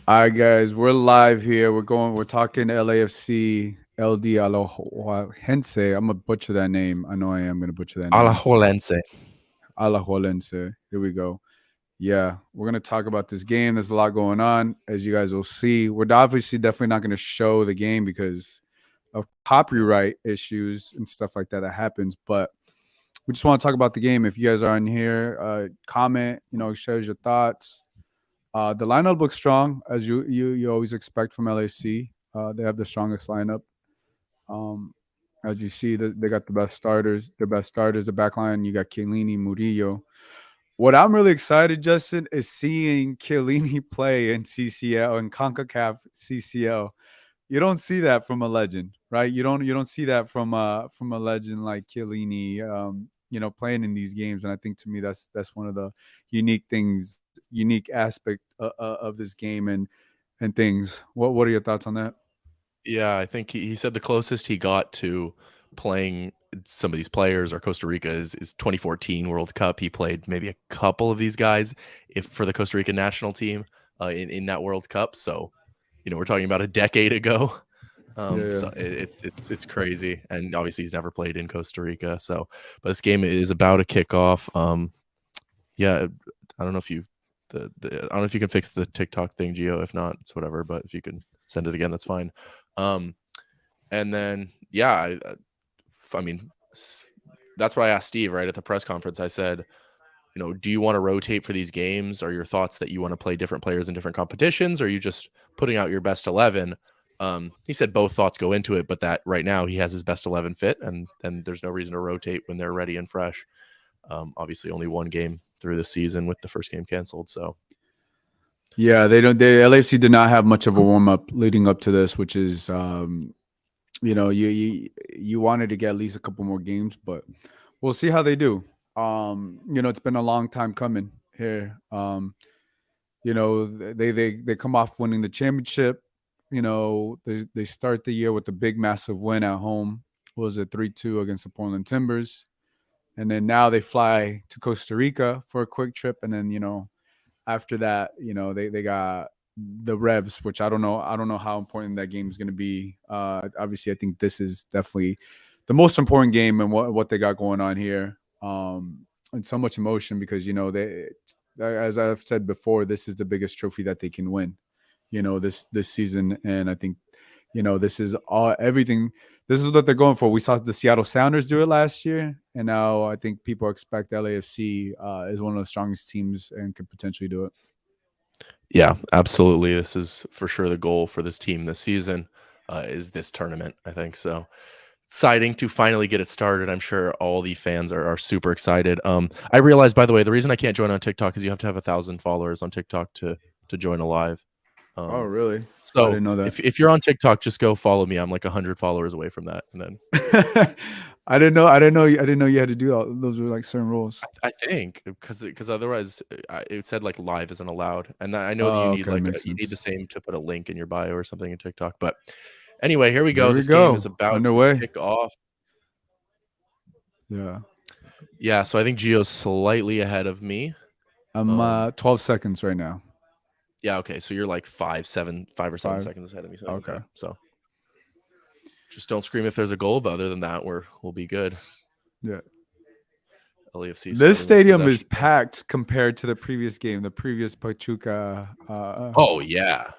All right, guys, we're live here. We're talking LAFC, LD Alajuelense. I'm gonna butcher that name. I know I am gonna butcher that name. Alajuelense. Alajuelense. Here we go. Yeah, we're gonna talk about this game. There's a lot going on, as you guys will see. We're obviously definitely not gonna show the game because of copyright issues and stuff like that that happens. But we just want to talk about the game. If you guys are in here, comment. Share your thoughts. The lineup looks strong, as you always expect from LAFC. They have the strongest lineup. Um, as you see, they got the best starters. Their best starters, the back line. You got Chiellini, Murillo. What I'm really excited, Justin, is seeing Chiellini play in CCL and CONCACAF CCL. You don't see that from a legend, right? You don't see that from a legend like Chiellini. Playing in these games, and I think to me that's one of the unique aspect of this game and things. What are your thoughts on that? Yeah, I think he said the closest he got to playing some of these players or Costa Rica is 2014 World Cup. He played maybe a couple of these guys if for the Costa Rica national team in that World Cup. So, we're talking about a decade ago. Yeah, So it's crazy, and obviously he's never played in Costa Rica. So, but this game is about a kickoff. Yeah, I don't know if you I don't know if you can fix the TikTok thing, Geo. If not, it's whatever. But if you can send it again, that's fine. Um, and then yeah, I mean, that's what I asked Steve right at the press conference. I said, do you want to rotate for these games? Are your thoughts that you want to play different players in different competitions? Or are you just putting out your best 11? He said both thoughts go into it, but that right now he has his best 11 fit, and then there's no reason to rotate when they're ready and fresh. Obviously, only one game through the season with the first game canceled. So yeah. They don't. The LAFC did not have much of a warm up leading up to this, which is you wanted to get at least a couple more games, but we'll see how they do. It's been a long time coming here. They come off winning the championship. They start the year with a big, massive win at home. What was it 3-2 against the Portland Timbers? And then now they fly to Costa Rica for a quick trip, and then after that, they got the Revs, which I don't know how important that game is going to be. Obviously, I think this is definitely the most important game and what they got going on here. And so much emotion because they, as I've said before, this is the biggest trophy that they can win. This season, and I think this is all everything. This is what they're going for. We saw the Seattle Sounders do it last year, and now I think people expect LAFC is one of the strongest teams and could potentially do it. yeah, absolutely. This is for sure the goal for this team this season. Is this tournament? I think so. Exciting to finally get it started. I'm sure all the fans are super excited. I realized, by the way, the reason I can't join on TikTok is you have to have 1,000 followers on TikTok to join a live. Oh, Um, really? I so didn't know that. if you're on TikTok, just go follow me. I'm like 100 followers away from that, and then I didn't know. I didn't know. I didn't know you had to do all those. Were like certain rules. I think because otherwise it said like live isn't allowed, and I know that you Oh, need okay, like makes you need the sense. same to put a link in your bio or something in TikTok. But anyway, here we Here go. we This game is go. about to Underway. kick off. Yeah, Yeah, so I think Gio's slightly ahead of me. I'm 12 seconds right now. Yeah, okay. So you're like 5 or 7 5. seconds ahead of me. So Okay. okay. So just don't scream if there's a goal, but other than that, we'll be good. Yeah. LAFC This starting with stadium is possession. packed compared to the previous game, the previous Pachuca. Oh yeah.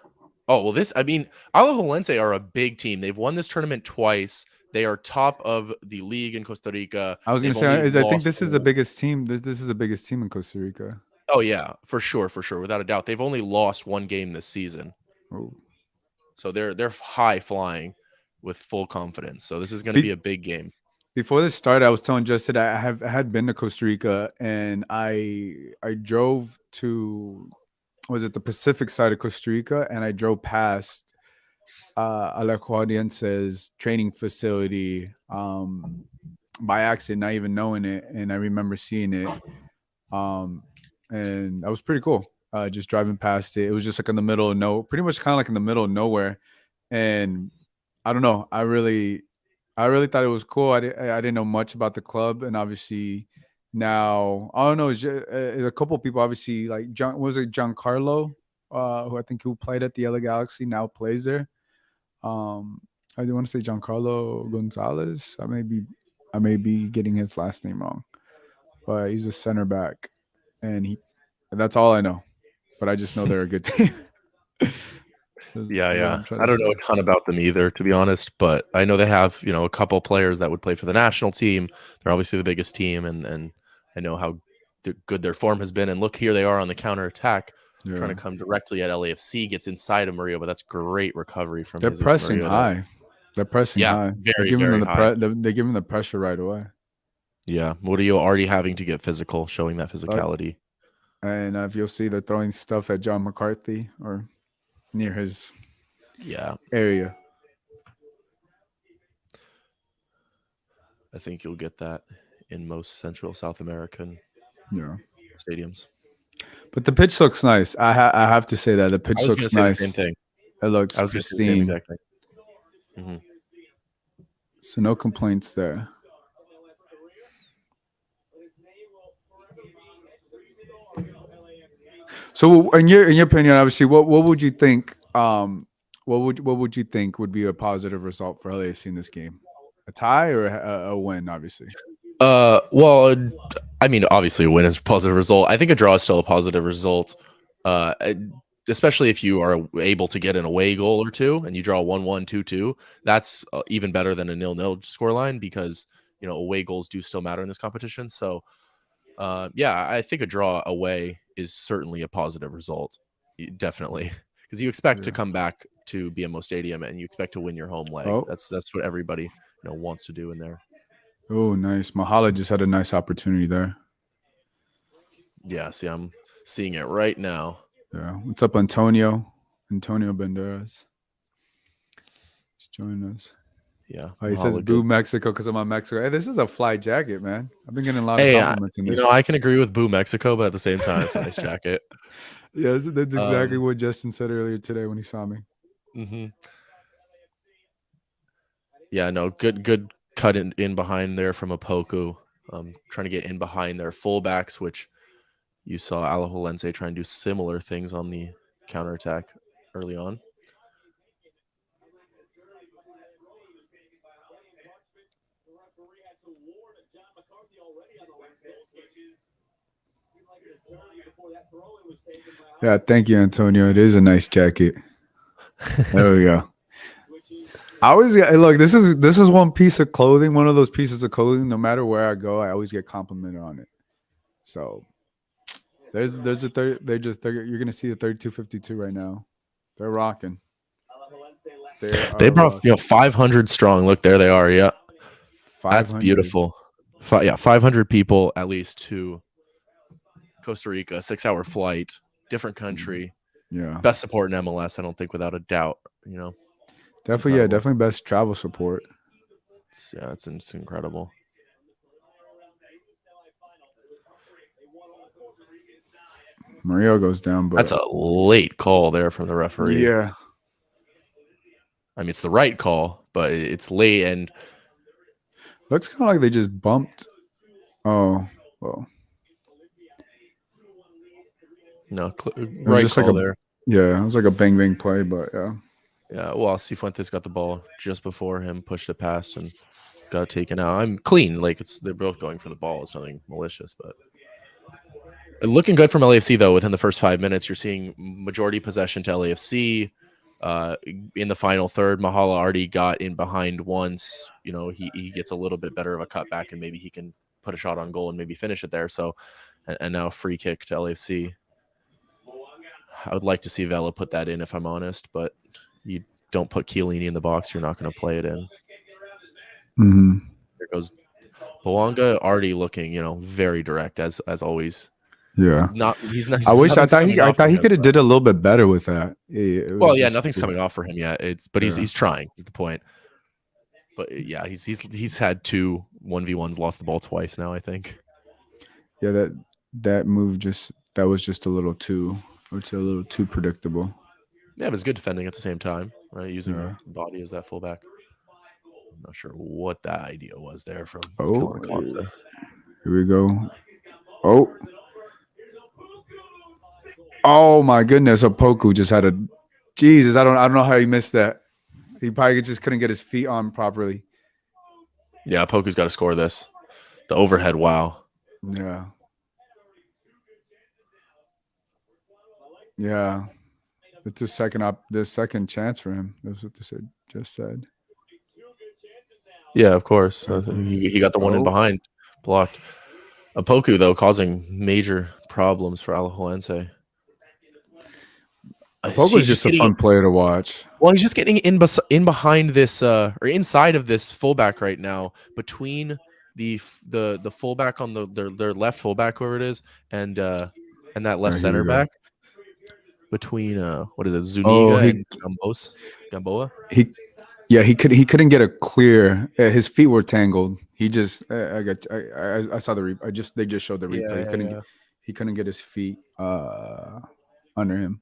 Oh well, I mean, Alajuelense are a big team. They've won this tournament twice. They are top of the league in Costa Rica. I was gonna They've only say is I think lost. this is the biggest team. This is the biggest team in Costa Rica. Oh yeah, for sure, without a doubt. They've only lost one game this season, Oh. so they're high flying with full confidence. So this is going to be Be- a big game. Before this started, I was telling Justin I had been to Costa Rica and I drove to was it the Pacific side of Costa Rica and I drove past Alajuelense's training facility by accident, not even knowing it, and I remember seeing it, um, and that was pretty cool. Just driving past it, it was just like in the middle of pretty much kind of like in the middle of nowhere, and I don't know. I really thought it was cool. I didn't know much about the club, and obviously now I don't know. It's just, a couple of people obviously like John. Was it Giancarlo? who I think who played at the LA Galaxy, now plays there. I do want to say Giancarlo Gonzalez. I may be getting his last name wrong, but he's a center back, and that's all I know. But I just know they're a good team. That's what Yeah. I'm trying I to don't say. know a ton about them either, to be honest, but I know they have, a couple players that would play for the national team. They're obviously the biggest team, and I know how good their form has been. And look, here they are on the counter attack, trying Yeah, to come directly at LAFC, gets inside of Murillo, but that's great recovery from they're Jesus pressing Murillo there. high. They're pressing Yeah, high. They're very, giving them very high. they give them the pressure right away. Yeah, Murillo already having to get physical, showing that Like, physicality. and if you'll see, they're throwing stuff at John McCarthy or near his Yeah, area. I think you'll get that in most Central South American Yeah, stadiums. but the pitch looks nice. I have to say that the I pitch was going to looks say the same nice. thing. It looks I was going to say the same pristine. exact thing. Mm-hmm. So no complaints there. So in your opinion, obviously, what would you think? What would you think would be a positive result for LAFC in this game? A tie or a win? Obviously. Well, I mean, obviously, a win is a positive result. I think a draw is still a positive result, uh, especially if you are able to get an away goal or two and you draw 1-1, 2-2. That's even better than a 0-0 scoreline because away goals do still matter in this competition. So, yeah, I think a draw away is certainly a positive result, definitely, because you expect to come back to BMO Stadium and you expect to win your home leg. Oh, That's what everybody wants to do in there. oh, nice. Mahala just had a nice opportunity there. Yeah, see, I'm seeing it right now. Yeah. What's up, Antonio? Antonio Banderas. He's joining us. Yeah, Oh, he says boo Mexico because I'm on Mexico. Hey, this is a fly jacket, man. I've been getting a lot of compliments in this. I can agree with boo Mexico, but at the same time, it's a nice jacket. Yeah, that's exactly what Justin said earlier today when he saw me. Mm-hmm. Yeah, no, good cut in behind there from Apoku. Trying to get in behind their fullbacks, which you saw Alajuelense try and do similar things on the counterattack early on. Yeah, thank you, Antonio. It is a nice jacket. There we go. I always look. This is one piece of clothing. One of those pieces of clothing. No matter where I go, I always get complimented on it. So there's a you're gonna see the 3252 right now. They're rocking. They brought 500 strong. Look, there they are. Yeah, that's beautiful. 500 people at least to Costa Rica, 6-hour flight, different country. Yeah, best support in MLS. I don't think without a doubt. definitely. Yeah, definitely best travel support. It's incredible. Murillo goes down, but that's a late call there from the referee. Yeah, I mean it's the right call, but it's late and looks kind of like they just bumped. Oh well. No, right call there. Yeah, it was like a bang bang play, but yeah. Yeah, well, Cifuentes got the ball just before him, pushed it past, and got taken out. I'm clean, like they're both going for the ball. It's nothing malicious, but looking good from LAFC though. Within the first 5 minutes, you're seeing majority possession to LAFC. In the final third, Mahala already got in behind once. He gets a little bit better of a cutback, and maybe he can put a shot on goal and maybe finish it there. So, and now a free kick to LAFC. I would like to see Vela put that in, if I'm honest, but you don't put Chiellini in the box, you're not going to play it in. Mm-hmm. There goes Bouanga, already looking, very direct as always. Yeah, He's not. I thought he could have did a little bit better with that. Nothing's coming off for him yet. He's trying. Is the point. But yeah, he's had 2 1v1s, lost the ball twice now, I think. Yeah, that move was just a little too, I would say, a little too predictable. Yeah, but it's good defending at the same time, right? Using body as that fullback. I'm not sur what that idea was there from Kellyn Acosta. Here we go. Oh. Oh my goodness, Opoku just had a Jesus. I don't know how he missed that. He probably just couldn't get his feet on properly. Yeah, Poku's got to score this. The overhead, wow. Yeah. Yeah. It's a second chance for him. That's what they just said. Yeah, of course. He got the one in behind, blocked. Opoku, though, causing major problems for Alajuelense. Opoku is just a fun player to watch. Well, he's just getting in behind this or inside of this fullback right now, between the fullback on their left fullback, whoever it is, and that left center back, between what is it, Zuniga and Gamboa. He couldn't get a clear. His feet were tangled. He just I saw they just showed the replay. He couldn't get his feet under him.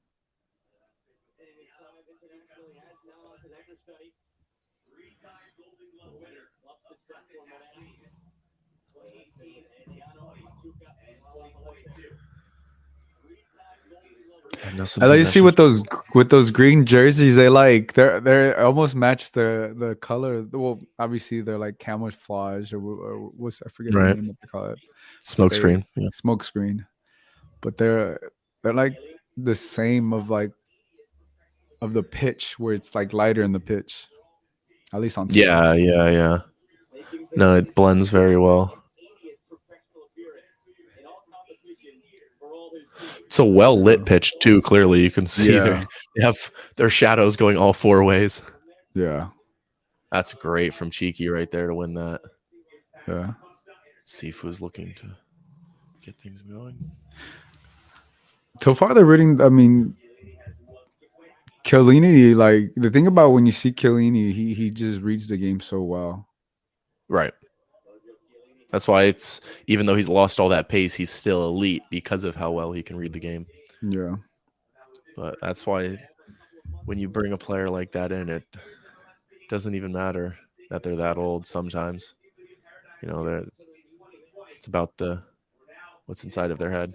I like to see with those green jerseys. They're almost match the color. Well, obviously they're like camouflage or what's, I forget the name that they call it. Smoke screen. Smoke screen. But they're like the same of the pitch, where it's like lighter in the pitch. At least on TikTok. Yeah. No, it blends very well. It's a well lit pitch too. Clearly, you can see they have their shadows going all four ways. Yeah, that's great from Cheeky right there to win that. Yeah, Sifu's looking to get things going. So far, they're reading. I mean, Chiellini. Like, the thing about when you see Chiellini, he just reads the game so well. Right. That's why it's, even though he's lost all that pace, he's still elite because of how well he can read the game. Yeah. But that's why when you bring a player like that in, it doesn't even matter that they're that old sometimes. You know, it's about what's inside of their head.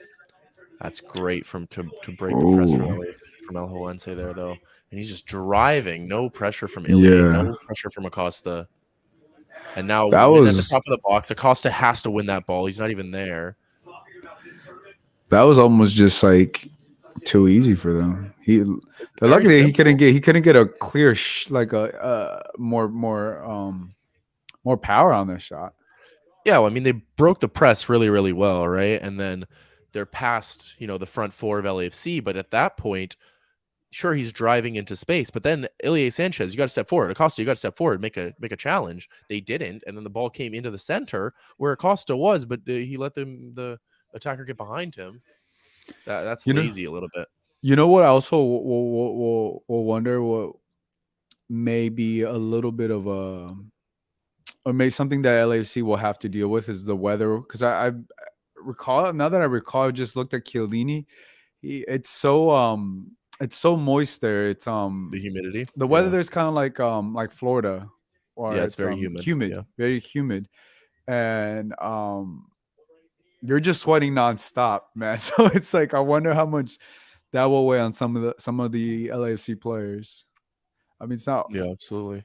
That's great to break the press from Alajuelense there, though. And he's just driving. No pressure from Ilie, no pressure from Acosta. And now at the top of the box, Acosta has to win that ball. He's not even there. That was almost just like too easy for them. They're lucky that he couldn't get a clear more power on this shot. Yeah, well, I mean, they broke the press really, really well, right? And then they're past, the front four of LAFC. But at that point, sure, he's driving into space. But then Ilie Sanchez, you got to step forward. Acosta, you got to step forward, make a challenge. They didn't, and then the ball came into the center where Acosta was, but he let the attacker get behind him. That's lazy a little bit. You know what? I also will wonder what may be a little bit of a, or maybe something that LAFC will have to deal with is the weather. Because I recall, now that I recall, I just looked at Chiellini. It's so moist there. It's the humidity. The weather there's kind of like Florida, or it's very humid, very humid, and you're just sweating nonstop, man. So it's like, I wonder how much that will weigh on some of the LAFC players. I mean, it's not. Yeah, absolutely.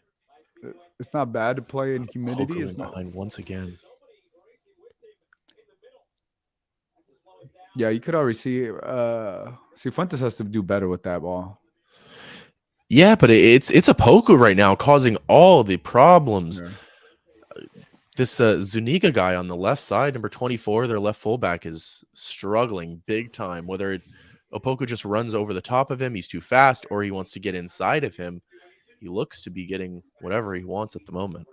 It's not bad to play in humidity. It's not behind once again. Yeah, you could already see. Fuentes has to do better with that ball. Yeah, but it's Opoku right now causing all the problems. Yeah. This Zuniga guy on the left side, number 24, their left fullback, is struggling big time. Whether Opoku just runs over the top of him, he's too fast, or he wants to get inside of him, he looks to be getting whatever he wants at the moment.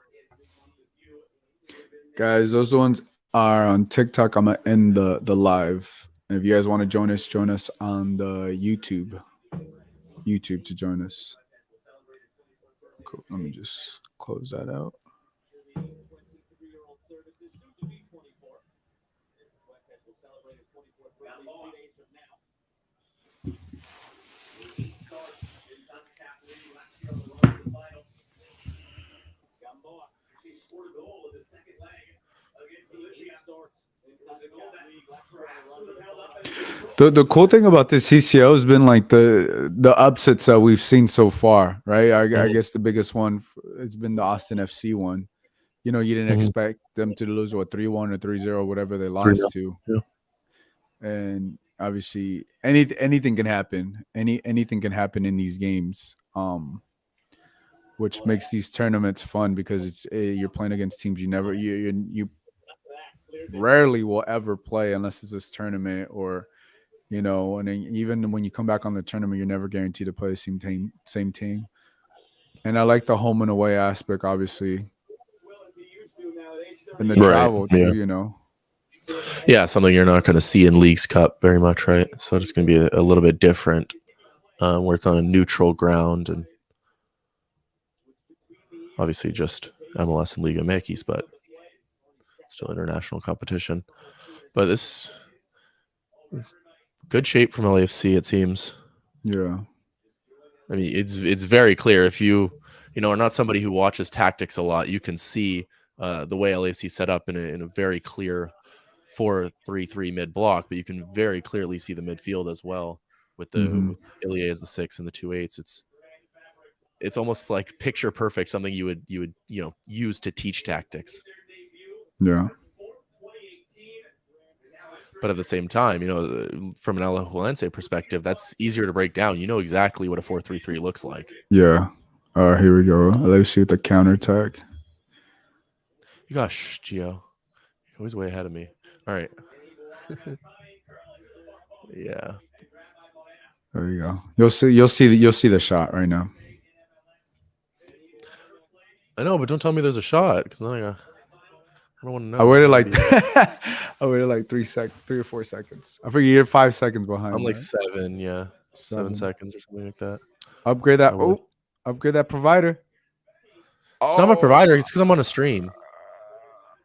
Guys, those ones are on TikTok. I'm gonna end the live. And if you guys want to join us on the YouTube to join us. Cool. Let me just close that out. The cool thing about this CCL has been like the upsets that we've seen so far, right? I Mhm. guess the biggest one it's been the Austin FC one. You know, you didn't Mhm. expect them to lose what 3-1 or 3-0, whatever they 3-0. lost to, Yeah. and obviously anything can happen. Anything can happen in these games, which makes these tournaments fun because you're playing against teams you rarely will ever play unless it's this tournament or and then even when you come back on the tournament, you're never guaranteed to play the same team. And I like the home and away aspect, obviously, and the Right. travel Yeah. too. Yeah. Something you're not going to see in Leagues Cup very much, right? So it's going to be a little bit different, where it's on a neutral ground and obviously just MLS and Liga Mekis, but still international competition. But this good shape from LAFC, it seems. Yeah, I mean, it's very clear if you are not somebody who watches tactics a lot, you can see the way LAFC set up in a very clear 4-3-3 mid block, but you can very clearly see the midfield as well with hmm with Ilie as the 6 and the 2-8s. It's almost like picture perfect, something you would use to teach tactics. yeah, But at the same time, from an Alajuelense perspective, that's easier to break down. You know exactly what a 4-3-3 looks like. yeah. Here we go. Let's see with the counterattack. Gosh, Gio, you're always way ahead of me. All right. Yeah. There you go. You'll see the shot right now. I know, but don't tell me there's a shot because then I don't want to know. I waited I'm like I waited like 3 or 4 seconds. I forget you're 5 seconds behind, like right? 7, yeah, 7 7. seconds or something like that. Upgrade I that. would. Oh, upgrade that provider. It's not my Oh, provider. It's because I'm on a stream.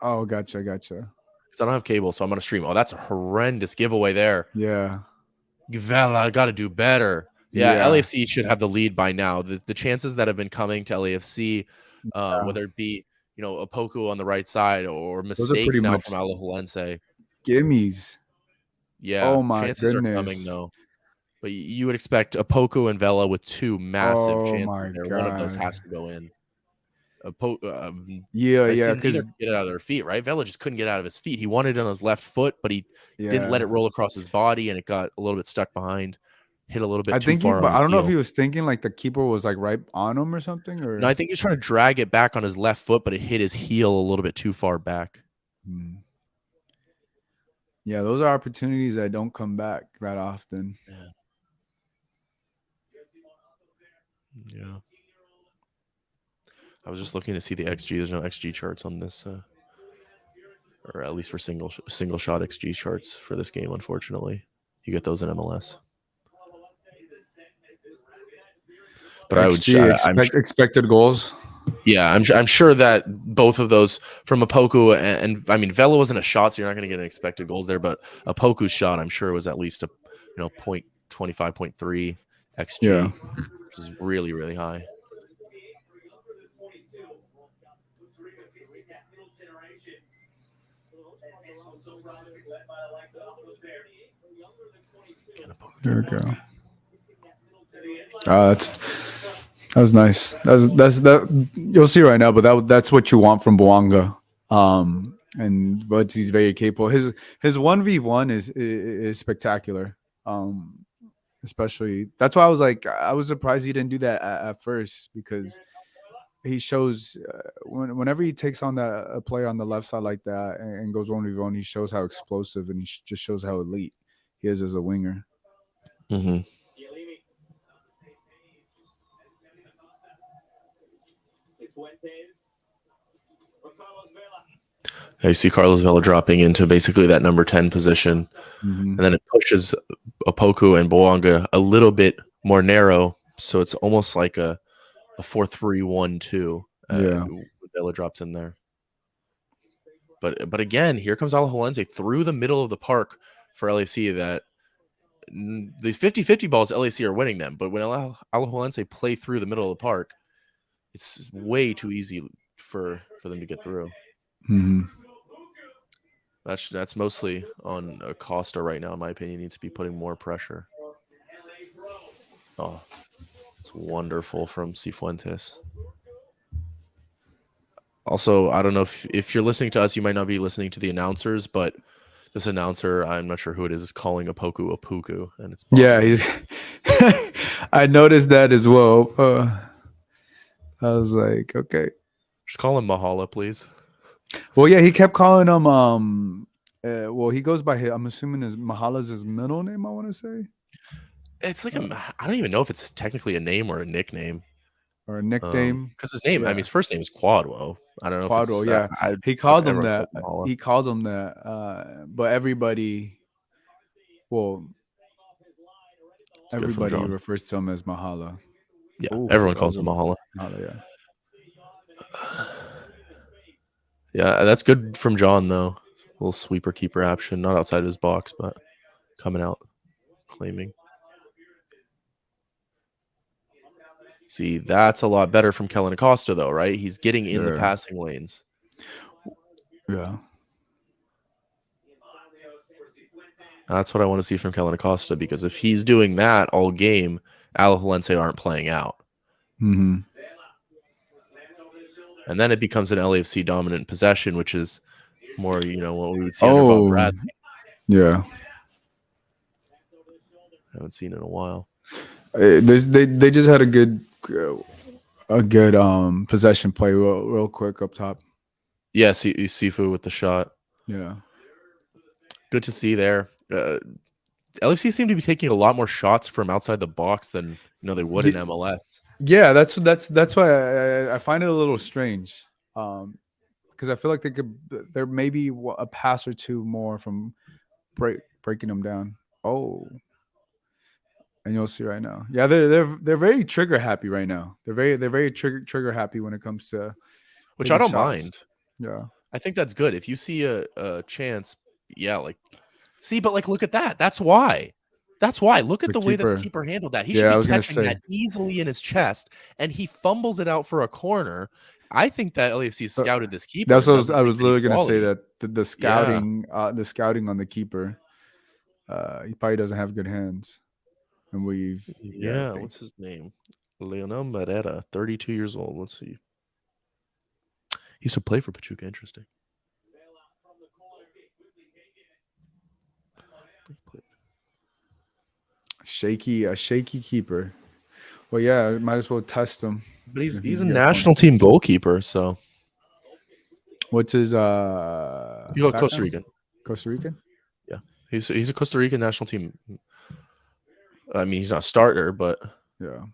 oh, gotcha. Because I don't have cable, so I'm on a stream. Oh, that's a horrendous giveaway there. Yeah, Vela, got to do better. Yeah, yeah. LAFC should have the lead by now. The chances that have been coming to LAFC, whether it be a Poku on the right side or Those are pretty mistakes now much from Alajuelense, gimmies. yeah, Oh my chances are coming goodness. though. But you would expect a Poku and Vela with 2 massive Oh chances my there. One of those god. has to go in. Yeah, I yeah, seen neither because get it out of their feet, right? Vela just couldn't get out of his feet. He wanted it on his left foot, but he didn't let yeah. it roll across his body, and it got a little bit stuck behind. Hit a little I bit too think he far on but I his don't know if he heel. was thinking like the keeper was like right on him or something No, I or think he was trying to drag it back on his left foot, but it hit his heel a little bit too far back. Hmm. Yeah, those are opportunities that don't come back that often. Yeah. Yeah. I was just looking to see the XG. There's no XG charts on this, or at least for single shot XG charts for this game. Unfortunately, you get those in MLS. But XG I'm expected goals. yeah, I'm sure that both of those from Apoku and I mean Vela wasn't a shot, so you're not going to get an expected goals there. But Apoku's shot, I'm sure, was at least a 0.25.3 Yeah. xG, which is really really high. There we go. That was nice. That you'll see right now, but that's what you want from Boanga. But he's very capable. His 1v1 is spectacular. Especially that's why I was surprised he didn't do that at first because he shows whenever he takes on a player on the left side like that and goes 1v1, he shows how explosive and he just shows how elite he is as a winger. Mm-hmm. I see Carlos Vela dropping into basically that number 10 position, and then it pushes Apoku and Boanga a little bit more narrow, so it's almost like a 4-3-1-2. Yeah. Vela drops in there. But again, here comes Alajuelense through the middle of the park for LAFC. That the 50-50 balls, LAFC are winning them. But when Alajuelense play through the middle of the park, it's way too easy for them to get through. Mm-hmm. That's mostly on Acosta right now, in my opinion. He needs to be putting more pressure. Oh, it's wonderful from Cifuentes. Also, I don't know if you're listening to us, you might not be listening to the announcers, but this announcer, I'm not sure who it is calling Apoku Apuku, and it's Yeah, bothering me. he's. I noticed that as well. I was like, okay. Just call him Mahala, please. Well, yeah, he kept calling him. Well, he goes by. I'm assuming his Mahala's his middle name. I want to say, It's like I don't even know if it's technically a name or a nickname. or a nickname. Because his name, I mean, Yeah, his first name is Quadwo. I don't know if Quadro. it's Yeah, but everyone calls him Mahala. He called him that. But everybody, well, It's good from John. refers to him as Mahala. Yeah, Ooh, everyone that was calls a him Mahala. Mahala. Yeah. Yeah, that's good from John though. A little sweeper keeper action, not outside his box, but coming out, claiming. See, that's a lot better from Kellen Acosta though, right? He's getting in the passing lanes. Yeah. That's what I want to see from Kellen Acosta, because if he's doing that all game, Alajuelense aren't playing out. Mm-hmm. And then it becomes an LAFC dominant possession, which is more, what we would see under Bob Bradley. Yeah. I haven't seen it in a while. They just had a good possession play real quick up top. Yeah, Sifu with the shot. Yeah. Good to see there. LFC seem to be taking a lot more shots from outside the box than they would in MLS. Yeah, that's why I find it a little strange, because I feel like there may be a pass or two more from breaking them down. Oh, and you'll see right now. Yeah, they're very trigger happy right now. They're very trigger happy when it comes to which I don't shots. mind. Yeah, I think that's good. If you see a chance, yeah, but look at that. That's why. Look at the way that the keeper handled that. He should be catching that easily in his chest, and he fumbles it out for a corner. I think that LAFC scouted this keeper. That's what I was literally going to say, that the scouting, the scouting on the keeper, he probably doesn't have good hands, and what's his name? Leonel Merera, 32 years old. Let's see. He used to play for Pachuca. Interesting. A shaky keeper. Well, yeah, might as well test him. But he's a national team goalkeeper, so. What's his Costa Rican. Costa Rican? Yeah. He's a Costa Rican national team. I mean, he's not a starter, but yeah.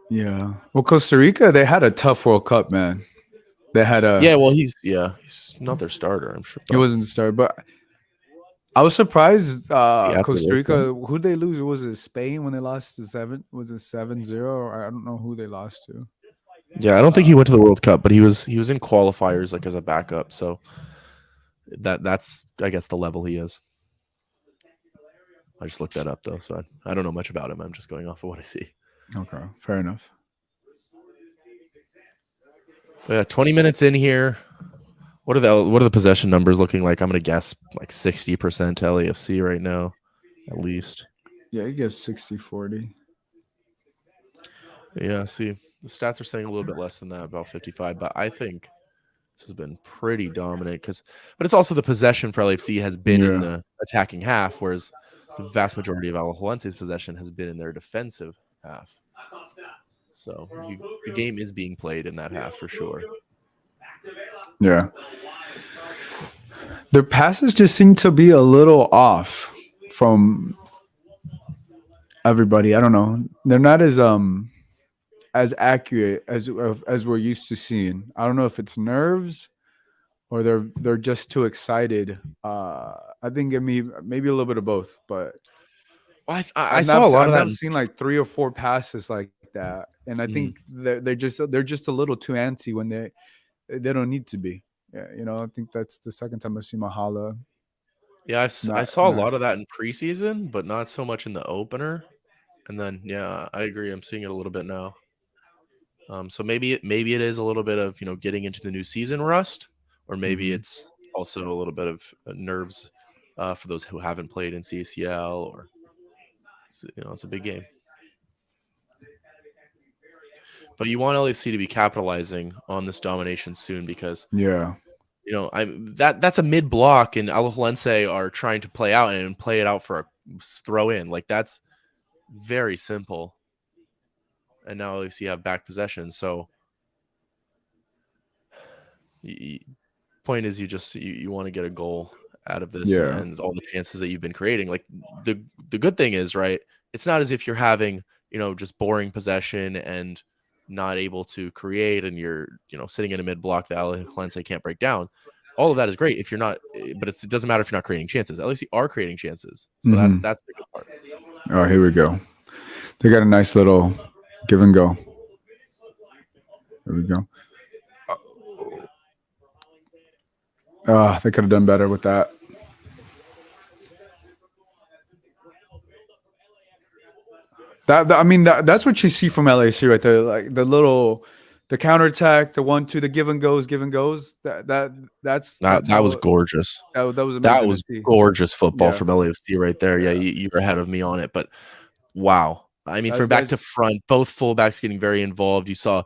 Yeah. Well, Costa Rica, they had a tough World Cup, man. They had a well, he's not their starter, I'm sure. He wasn't the starter, but I was surprised Costa Rica, who they lose? Was it Spain when they lost to 7? Was it 7-0? Or I don't know who they lost to. Yeah, I don't think he went to the World Cup, but he was in qualifiers as a backup, so that's I guess the level he is. I just looked that up though, so I don't know much about him. I'm just going off of what I see. Okay, fair enough. But yeah, 20 minutes in here. What are the possession numbers looking like? I'm gonna guess like 60% to LAFC right now, at least. Yeah, he gives 60-40. Yeah, see, the stats are saying a little bit less than that, about 55. But I think this has been pretty dominant but it's also the possession for LAFC has been in the attacking half, whereas the vast majority of Alajuelense's possession has been in their defensive half. So the game is being played in that half for sure. Yeah. Their passes just seem to be a little off from everybody. I don't know. They're not as accurate as we're used to seeing. I don't know if it's nerves or they're just too excited. I think maybe a little bit of both, but I saw a lot of that. I've seen like 3 or 4 passes like that, and I think they're just a little too antsy when they don't need to be. Yeah, I think that's the second time I've seen Mahala. Yeah, I saw a lot of that in preseason, but not so much in the opener. And then, yeah, I agree. I'm seeing it a little bit now. So maybe it is a little bit of getting into the new season rust, or maybe it's also a little bit of nerves for those who haven't played in CCL, or it's a big game. But you want LAFC to be capitalizing on this domination soon, because that's a mid block, and Alajuelense are trying to play it out for a throw in. Like, that's very simple. And now LAFC have back possession, so point is you want to get a goal out of this, and all the chances that you've been creating. Like, the good thing is, right, it's not as if you're having just boring possession and not able to create, and you're sitting in a mid block that Alajuelense can't break down. All of that is great if you're not, but it doesn't matter if you're not creating chances. At least you are creating chances, so that's the good part. Oh, here we go. They got a nice little give and go. There we go. They could have done better with that. I mean, that's what you see from LAC right there. Like the counterattack, the 1-2, the give and goes. That's That was gorgeous. That was amazing. That was gorgeous football from LAFC right there. Yeah, you're ahead of me on it, but wow. I mean, from back to front, both fullbacks getting very involved. You saw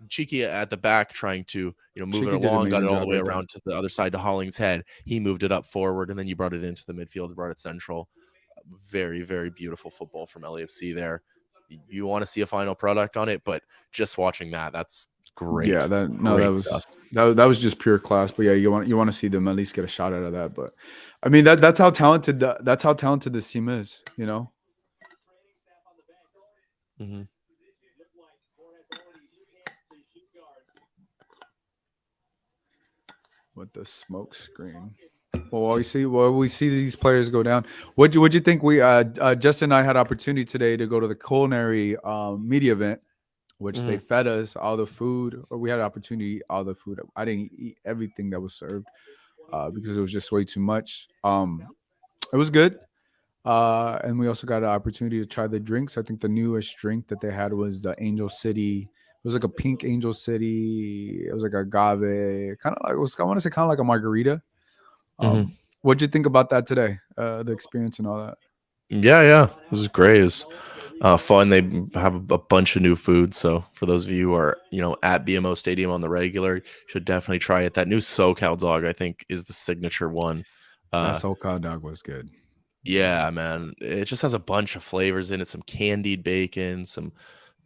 Cheeky at the back trying to move it along, got it all the way around to the other side to Holling's head. He moved it up forward, and then you brought it into the midfield, brought it central. Very, very beautiful football from LAFC there. You want to see a final product on it, but just watching that's great. Yeah, that was just pure class. But yeah, you want to see them at least get a shot out of that. But I mean, that's how talented this team is. Mm-hmm. With the smoke screen. Well, we see these players go down. What'd you think? We Justin and I had opportunity today to go to the culinary media event, which they fed us all the food, or we had an opportunity to eat all the food. I didn't eat everything that was served because it was just way too much. It was good. And we also got an opportunity to try the drinks. I think the newest drink that they had was the Angel City. It was like a pink Angel City. It was like agave, kind of like I want to say kind of like a margarita. What'd you think about that today? The experience and all that. Yeah, it was great. It was fun. They have a bunch of new food, so for those of you who are at BMO Stadium on the regular, you should definitely try it. That new SoCal dog, I think, is the signature one. That SoCal dog was good. Yeah, man. It just has a bunch of flavors in it. Some candied bacon, some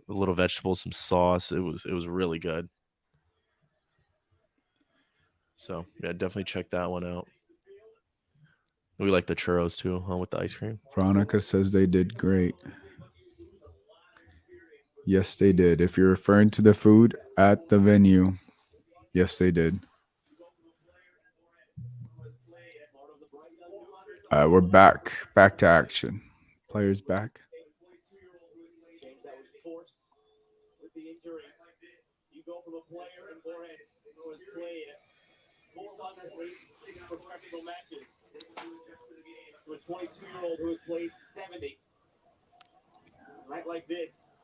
little vegetables, some sauce. It was really good. So yeah, definitely check that one out. We like the churros too, with the ice cream. Veronica says they did great. Yes, they did. If you're referring to the food at the venue, yes, they did. We're back to action. Players back. To a 22-year-old who has played 70. Right like this.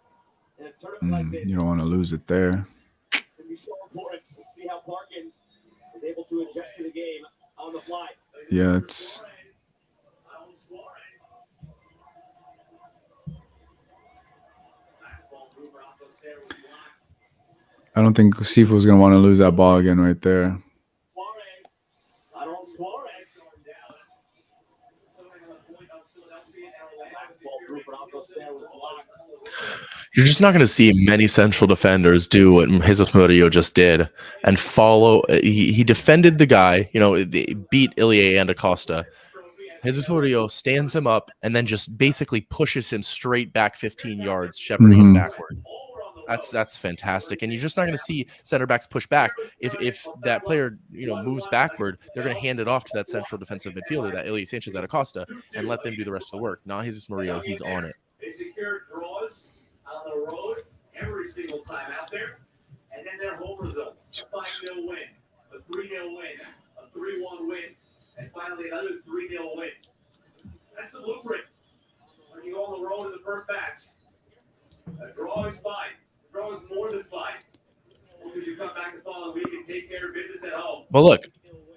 In a tournament like this. You don't want to lose it there. It'd be so important to see how Parkins is able to adjust to the game on the fly. Yeah, it's. I don't think Sifu's going to want to lose that ball again right there. You're just not going to see many central defenders do what Jesus Murillo just did and follow. He defended the guy, they beat Ilie and Acosta. Jesus Murillo stands him up and then just basically pushes him straight back 15 yards, shepherding him backward. That's fantastic. And you're just not going to see center backs push back. If that player moves backward, they're going to hand it off to that central defensive midfielder, that Ilie Sanchez, that Acosta, and let them do the rest of the work. Not Jesus Murillo. He's on it. They secure draws on the road every single time out there, and then their home results: a 5-0 win, a 3-0 win, a 3-1 win, and finally another 3-0 win. That's the blueprint. When you go on the road in the first match, a draw is fine. A draw is take care of business at home. Well, look,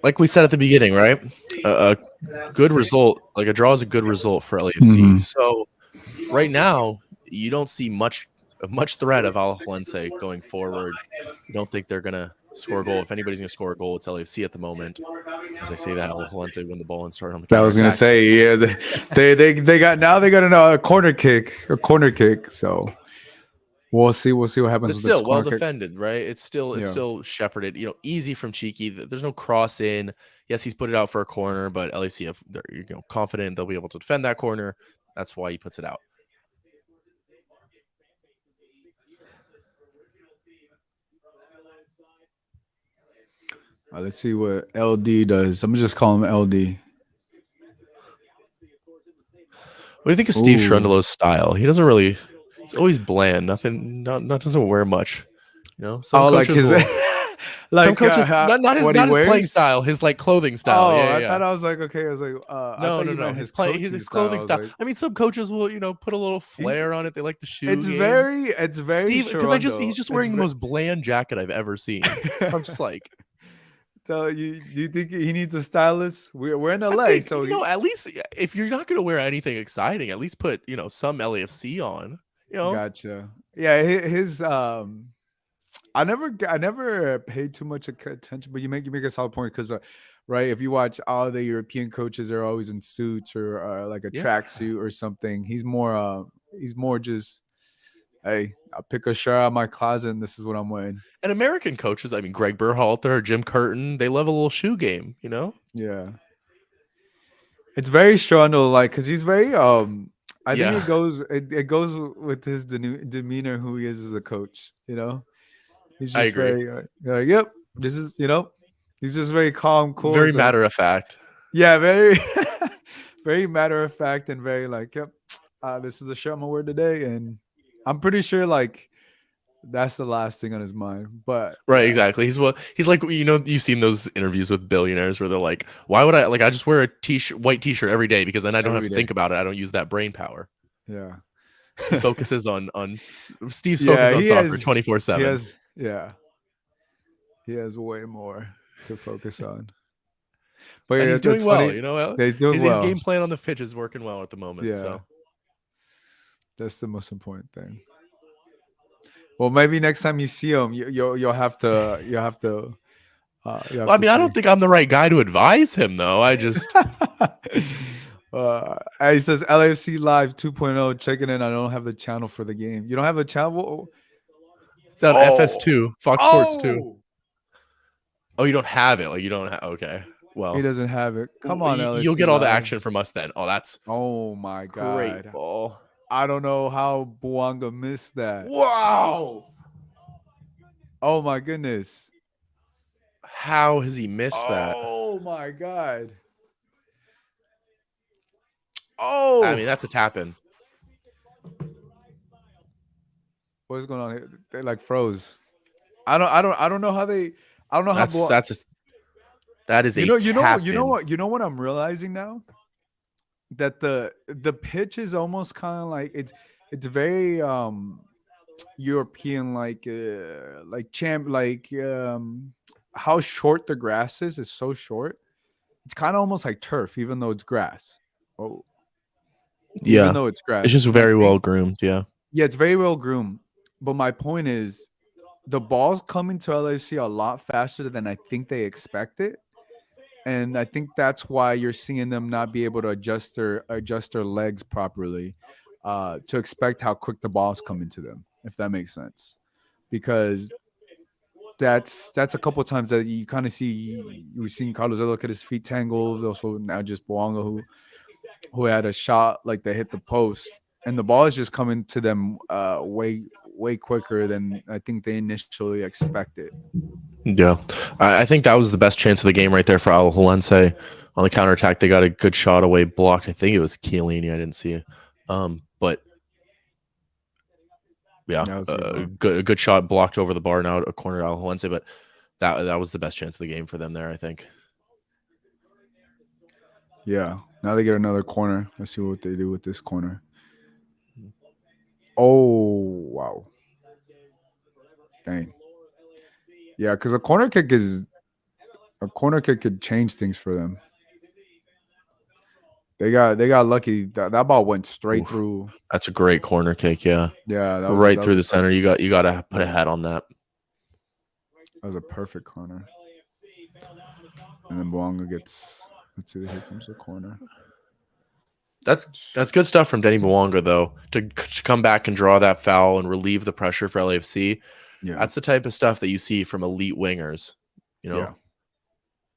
like we said at the beginning, right? A good result, like a draw, is a good result for LAFC. Mhm. So right now, you don't see much threat of Alajuelense going forward. You don't think they're gonna score a goal. If anybody's gonna score a goal, it's LAFC at the moment. As I say that, Alajuelense win the ball and start on the That counter. was gonna say, yeah, they got a corner kick. So we'll see what happens But with it's this still well corner kick. defended, right? It's still Yeah. shepherded, easy from Cheeky. There's no cross in. Yes, he's put it out for a corner, but LAFC they're confident they'll be able to defend that corner. That's why he puts it out. Let's see what LD does. I'm just call him LD. What do you think of Steve Ooh. Shrundalo's style? He doesn't really. It's always bland. Nothing. Not doesn't wear much. Some like coaches his will. like Some coaches not his what he playing wears? style. His like clothing style. Oh, Yeah. I thought I was like, okay. I was like, I No. thought you meant His coaching clothing style. style. I mean, some coaches will put a little flair on it. They like the shoe. It's game. very Steve, because he's just wearing the most. most bland jacket I've ever seen. So I'm just like. So you think he needs a stylist? We're in LA, think, so at least if you're not going to wear anything exciting, at least put some LAFC on. Gotcha. Yeah, his I never paid too much attention, but you make a solid point because right, if you watch all the European coaches, they're always in suits or like a tracksuit or something. He's more just, hey, I'll pick a shirt out of my closet and this is what I'm wearing. And American coaches, I mean, Greg Berhalter, Jim Curtin, they love a little shoe game, Yeah. It's very strong though, like, because he's very I think it goes with his demeanor, who he is as a coach. He's just I agree. very yep. This is he's just very calm, cool, very matter of fact. Yeah, very very matter of fact, and very like, yep. This is a shirt I'm gonna wear today, and I'm pretty sure like that's the last thing on his mind. But right, exactly. He's like, you've seen those interviews with billionaires where they're like, why would I just wear a white t-shirt every day because then I don't have to think about it. I don't use that brain power. Yeah. He focuses on Steve's focus on soccer 24/7. He has way more to focus on. But and he's doing well, He's doing well. His game plan on the pitch is working well at the moment. Yeah. So that's the most important thing. Well, maybe next time you see him, you'll have to. I mean, I don't think I'm the right guy to advise him, though. I just. He says LAFC Live 2.0 checking in. I don't have the channel for the game. You don't have a channel? It's on FS2, Fox Sports 2. Oh, you don't have it. Like you don't have. Okay. Well, he doesn't have it. Come on, LAFC you'll get all the Live. action from us then. Oh, that's. Oh my god! Great ball. I don't know how Bouanga missed that. Wow. Oh my goodness. How has he missed that? Oh my god. Oh. I mean, that's a tap in. What's going on here? They like froze. I don't know how they. I don't know how. That is you know what I'm realizing now? That the pitch is almost kind of like it's very European, like how short the grass is so short. It's kind of almost like turf, even though it's grass. Oh, yeah. Even though it's grass, it's just very well groomed. Yeah. Yeah, it's very well groomed. But my point is, the ball's coming to LAFC a lot faster than I think they expect it. And I think that's why you're seeing them not be able to adjust their legs properly to expect how quick the ball's coming to them, if that makes sense. Because that's a couple of times that you kind of see. We've seen Carlos look at his feet tangled. Also now just Bouanga who had a shot like they hit the post, and the ball is just coming to them way quicker than I think they initially expected. Yeah, I think that was the best chance of the game right there for Alajuelense. On the counterattack, they got a good shot away blocked. I think it was Chiellini. I didn't see it. But yeah, a good shot blocked over the bar now, a corner to Alajuelense. But that was the best chance of the game for them there, I think. Yeah, now they get another corner. Let's see what they do with this corner. Oh, wow. Dang. Yeah, because a corner kick could change things for them. They got lucky. That ball went straight Oof. through. That's a great corner kick. Yeah, Yeah, that was right through the center. You got to put a Yeah. hat on that. That was a perfect corner. And then Bouanga gets. Let's see. Here comes the corner. That's good stuff from Denny Bouanga, though, to come back and draw that foul and relieve the pressure for LAFC. Yeah, That's the type of stuff that you see from elite wingers. You know, yeah.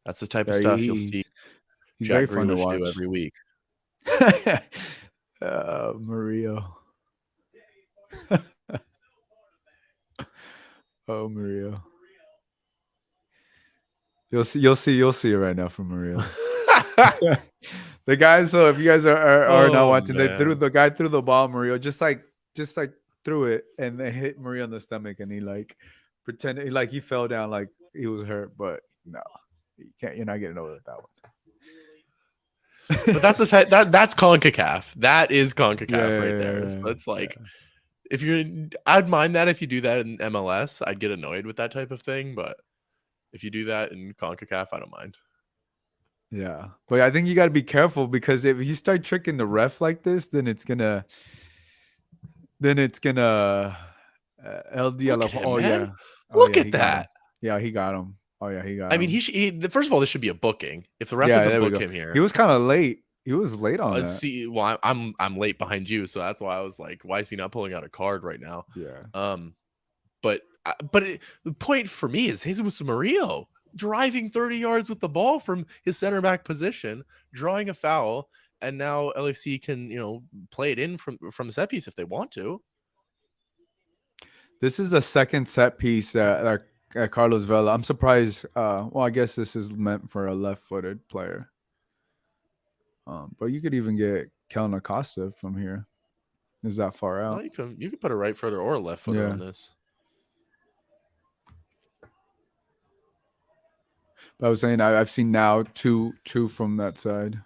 that's the type of stuff you'll see He's Jack very fun to Grealish watch do every week. Mario. Oh, Mario. You'll see it right now from Mario. The guy. So if you guys are not watching, they threw the ball, Mario, just like threw it, and they hit Mario on the stomach, and he like pretended like he fell down like he was hurt, but no, you can't. You're not getting over that one. But that's the type that's CONCACAF. That is CONCACAF right there. Yeah, So it's like if I'd mind that if you do that in MLS, I'd get annoyed with that type of thing. But if you do that in CONCACAF, I don't mind. Yeah, but I think you got to be careful because if you start tricking the ref like this, then it's gonna LD Look at him, Oh man. yeah, Look yeah, at that. Yeah, he got him. Oh yeah, he got I him. mean, first of all, this should be a booking. If the ref Yeah, doesn't there we book go. him here, He was kind of late. He was late on that. see, well, I'm late behind you, so that's why I was like, why is he not pulling out a card right now? Yeah. But the point for me is Jesus Murillo driving 30 yards with the ball from his center back position, drawing a foul, and now LAFC can play it in from the set piece if they want to. This is the second set piece that Carlos Vela. I'm surprised. Well, I guess this is meant for a left-footed player. But you could even get Kellen Acosta from here. Is that far out? Well, you can put a right footer or a left footer on this. But I was saying I've seen now two from that side.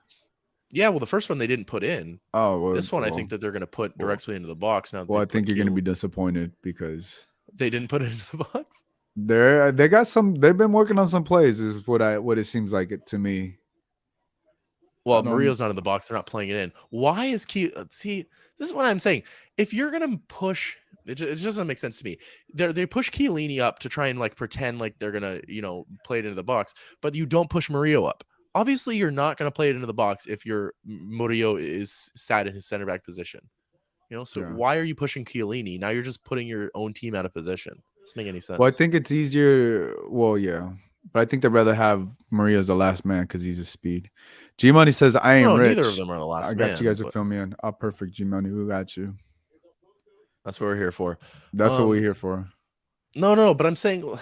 Yeah, well, the first one they didn't put in. Oh, well, this one I think that they're going to put directly into the box now. Well, I think you're going to be disappointed because they didn't put it into the box. They got some. They've been working on some plays. Is what it seems like it to me. Well, Murillo's not in the box. They're not playing it in. Why is Key? See, this is what I'm saying. If you're gonna push, it just doesn't make sense to me. They push Chiellini up to try and like pretend like they're gonna play it into the box, but you don't push Murillo up. Obviously, you're not gonna play it into the box if your Murillo is sat in his center back position. So why are you pushing Chiellini? Now you're just putting your own team out of position. Doesn't make any sense. Well, I think it's easier. Well, yeah, but I think they'd rather have Murillo as the last man because he's a speed. G Money says, "I ain't rich." Neither of them are the last. I got you guys to fill me in. Oh, perfect, G Money. We got you. That's what we're here for. That's what we're here for. No, but I'm saying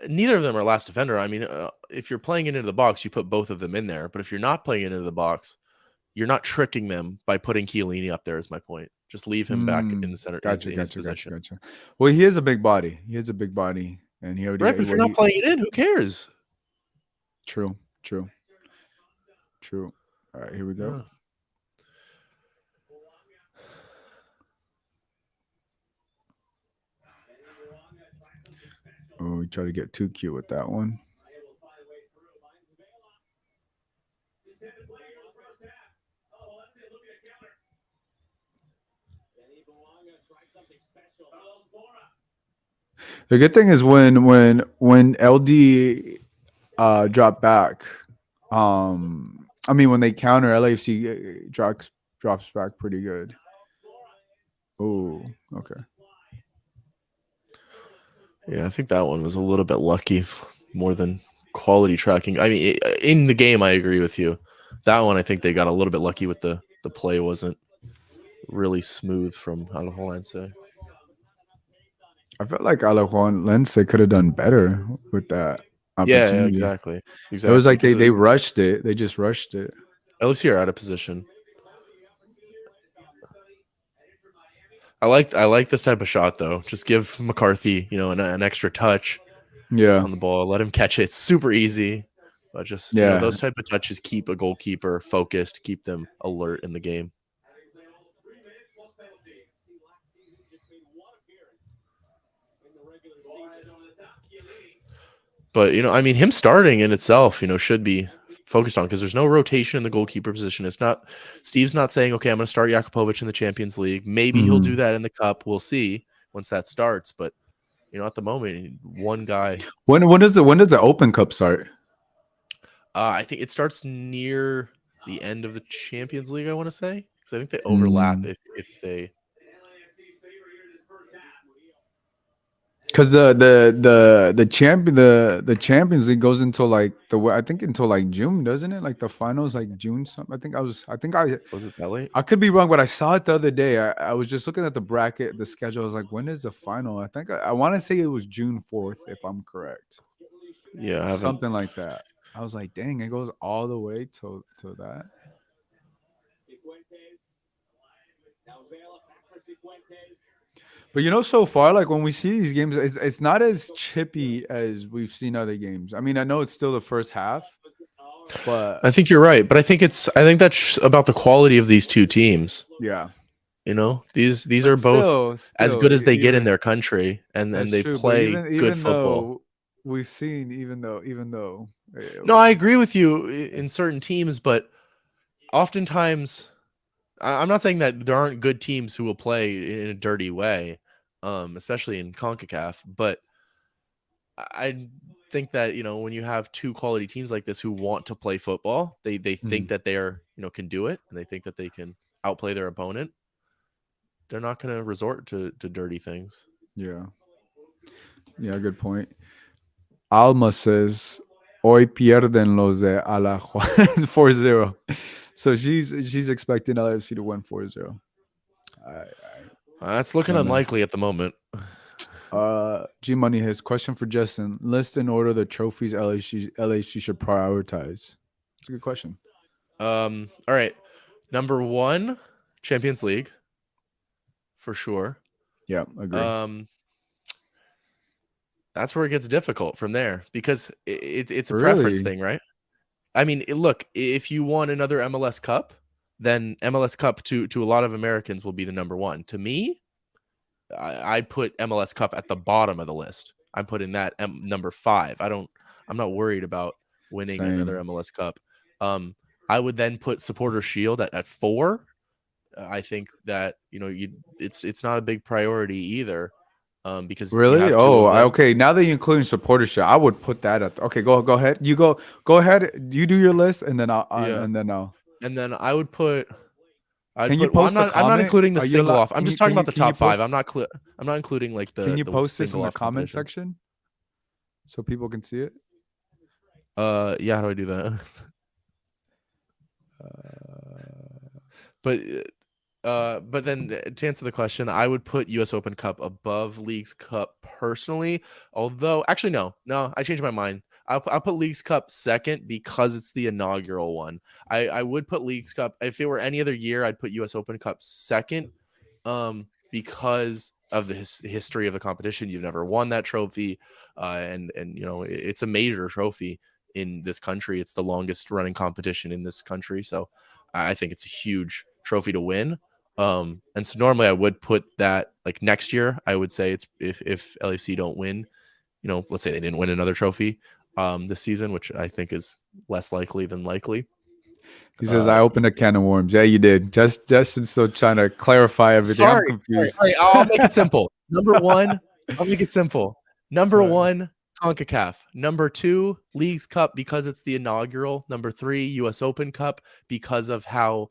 neither of them are last defender. I mean, if you're playing it into the box, you put both of them in there. But if you're not playing it into the box, you're not tricking them by putting Chiellini up there. Is my point. Just leave him back in the center. Gotcha. Position. Well, he is a big body. And he already. Right, but if you're not playing it in, who cares? True. All right, here we go. Yeah. Oh, we try to get too cute with that one. The good thing is when LD dropped back, I mean when they counter, LAFC drops back pretty good. Oh, okay. Yeah, I think that one was a little bit lucky more than quality tracking. I mean, in the game, I agree with you. That one, I think they got a little bit lucky with the play wasn't really smooth from Alajuelense. I felt like Alajuelense could have done better with that opportunity. Yeah, exactly. It was like they rushed it. They just rushed it. LFC are out of position. I like this type of shot though. Just give McCarthy, an extra touch. Yeah. On the ball. Let him catch it. It's super easy. But just those type of touches keep a goalkeeper focused, keep them alert in the game. But I mean, him starting in itself, should be focused on, because there's no rotation in the goalkeeper position. It's not Steve's not saying, okay, I'm going to start Jakubovic in the Champions League. Maybe he'll do that in the cup. We'll see once that starts. But at the moment, one guy. When does the Open Cup start? I think it starts near the end of the Champions League, I want to say, because I think they overlap if they. Because the Champions League goes until I think until June, doesn't it? Like the finals June something. Was it that late? I could be wrong, but I saw it the other day. I was just looking at the bracket, the schedule. I was like, when is the final? I think I want to say it was June 4th, if I'm correct. Yeah, something like that. I was like, dang, it goes all the way to that. But so far, when we see these games, it's not as chippy as we've seen other games. I mean, I know it's still the first half, but I think you're right. But I think that's about the quality of these two teams. Yeah, these are both still, as good as they get in their country, and they true, play even good football. We've seen, even though. No, I agree with you in certain teams, but oftentimes, I'm not saying that there aren't good teams who will play in a dirty way, especially in CONCACAF. But I think that when you have two quality teams like this who want to play football, they think that they are can do it, and they think that they can outplay their opponent. They're not going to resort to dirty things. Yeah, good point. Alma says, "Hoy pierden los de Alajuelense 4-0." So she's expecting LAFC to win 4-0. That's looking unlikely at the moment. G Money, his question for Justin: list in order the trophies LAFC should prioritize. It's a good question. All right, number 1, Champions League, for sure. Yeah, agree. That's where it gets difficult from there, because it's a preference thing, right? I mean, look, if you want another MLS Cup, then MLS Cup to a lot of Americans will be the number 1. To me, I'd put MLS Cup at the bottom of the list. I'm putting that number 5. I'm not worried about winning another MLS Cup. I would then put Supporter Shield at 4. I think that it's not a big priority either. Because really, okay. Now that you're including Supporter Shield, I would put that at. Okay, go ahead. You go ahead. You do your list, and then I'll. And then I would put. Can you post a comment? I'm not including the single off. I'm just talking about the top 5. I'm not including the. Can you post this in the comment competition section so people can see it? Yeah. How do I do that? But then to answer the question, I would put US Open Cup above Leagues Cup personally. Although, actually, no, I changed my mind. I'll put Leagues Cup second because it's the inaugural one. I would put Leagues Cup, if it were any other year, I'd put US Open Cup second, because of the history of the competition. You've never won that trophy, and it's a major trophy in this country. It's the longest running competition in this country, so I think it's a huge trophy to win. And so normally I would put that next year. I would say it's if LAFC don't win, let's say they didn't win another trophy this season, which I think is less likely than likely. He says, I opened a can of worms. Yeah, you did. Justin's still trying to clarify everything. I'm confused. Sorry. I'll make it simple. Number 1, I'll make it simple. Number 1, CONCACAF. Number 2, Leagues Cup, because it's the inaugural. Number 3, US Open Cup, because of how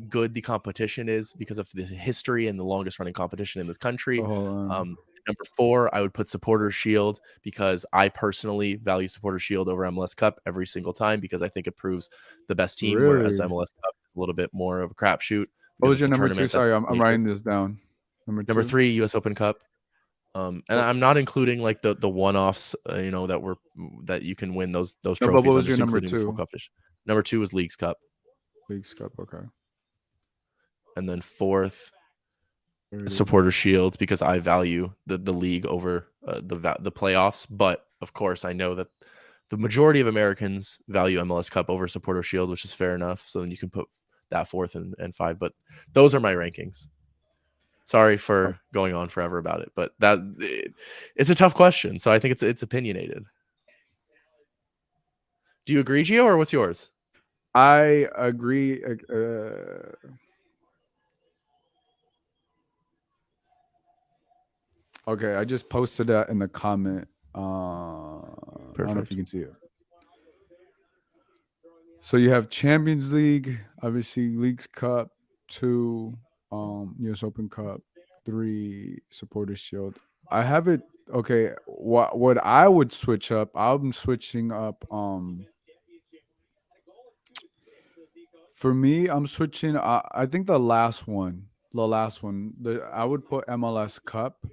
good the competition is, because of the history and the longest running competition in this country. Number 4, I would put Supporter Shield, because I personally value Supporter Shield over MLS Cup every single time, because I think it proves the best team, whereas MLS Cup is a little bit more of a crapshoot. What was your number 2? Sorry, I'm writing this down. Number 3, US Open Cup. And I'm not including the one-offs, that you can win those trophies. But what was your number 2? Number 2 was Leagues Cup. Leagues Cup, okay. And then 4th, Supporter Shield, because I value the league over the playoffs. But of course, I know that the majority of Americans value MLS Cup over Supporter Shield, which is fair enough. So then you can put that 4th and 5. But those are my rankings. Sorry for going on forever about it, but it's a tough question. So I think it's opinionated. Do you agree, Gio, or what's yours? I agree. Okay, I just posted that in the comment. I don't know if Perfect. you can see it. So you have Champions League, obviously Leagues Cup, 2 US Open Cup, 3 Supporters Shield. I have it. Okay, what I would switch up, I'm switching up for me, I'm switching I think the last one, I would put MLS Cup.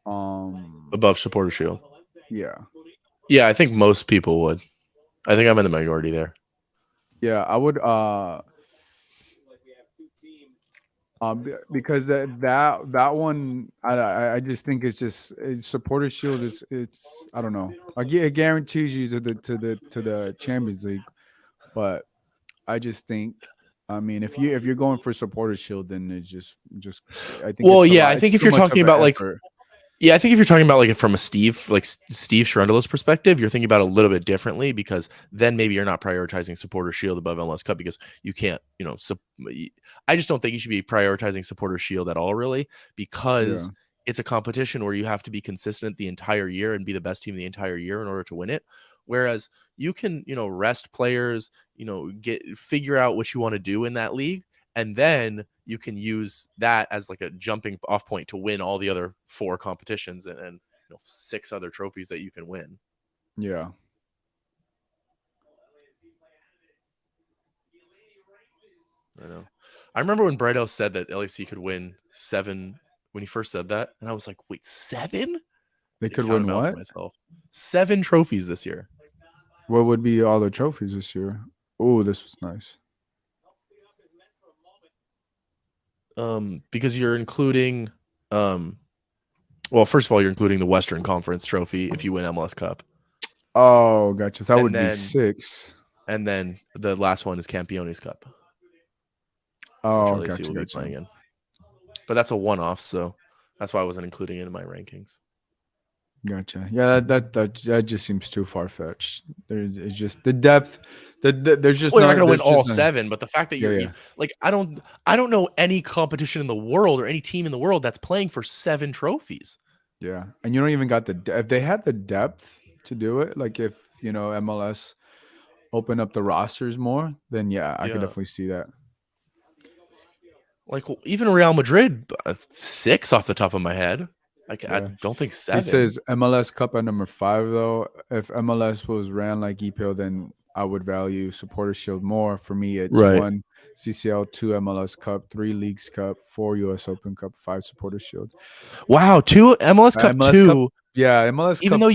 Above Supporter Shield. Yeah. Yeah, I think most people would. I think I'm in the minority there. Yeah, I would because that one I just think Supporter Shield it's I don't know. It guarantees you to the Champions League, but I just think I mean if you're going for Supporter Shield, then it's just I think Well, it's a yeah, lot. I think It's if too you're much talking of an about like effort. Yeah, I think if you're talking about like from a Steve Sherundler's perspective, you're thinking about it a little bit differently because then maybe you're not prioritizing Supporter Shield above MLS Cup because you can't, I just don't think you should be prioritizing Supporter Shield at all, really, Yeah. because it's a competition where you have to be consistent the entire year and be the best team the entire year in order to win it. Whereas you can, rest players, figure out what you want to do in that league, and then you can use that as like a jumping off point to win all the other 4 competitions and 6 other trophies that you can win. Yeah. I know. I remember when Brighto said that LAFC could win 7 when he first said that, and I was like, wait, 7? They I could counted win them out for what? myself. 7 trophies this year. What would be all the trophies this year? Oh, this was nice. Because you're including well, first of all, you're including the Western Conference trophy if you win MLS Cup. Oh, gotcha. So that And would be then 6. And then the last one is Campeones Cup, which Oh, LAC will be playing in. But that's a one-off, so that's why I wasn't including it in my rankings. Gotcha. Yeah, that just seems too far fetched. It's just the depth. There's just Well, you're no. not going to win There's all just no, 7, but the fact that yeah. like, I don't know any competition in the world or any team in the world that's playing for 7 trophies. Yeah, and you don't even got if they had the depth to do it, like if MLS open up the rosters more, then yeah, I could definitely see that. Like even Real Madrid, 6 off the top of my head. Like I Yeah. don't think 7. It says MLS Cup at number 5 though. If MLS was ran like EPL, then I would value Supporter Shield more. For me, it's Right. 1 CCL, 2 MLS Cup, 3 Leagues Cup, 4 US Open Cup, 5 Supporter Shield. Wow, 2 MLS Cup MLS 2. Cup, yeah, MLS Even Cup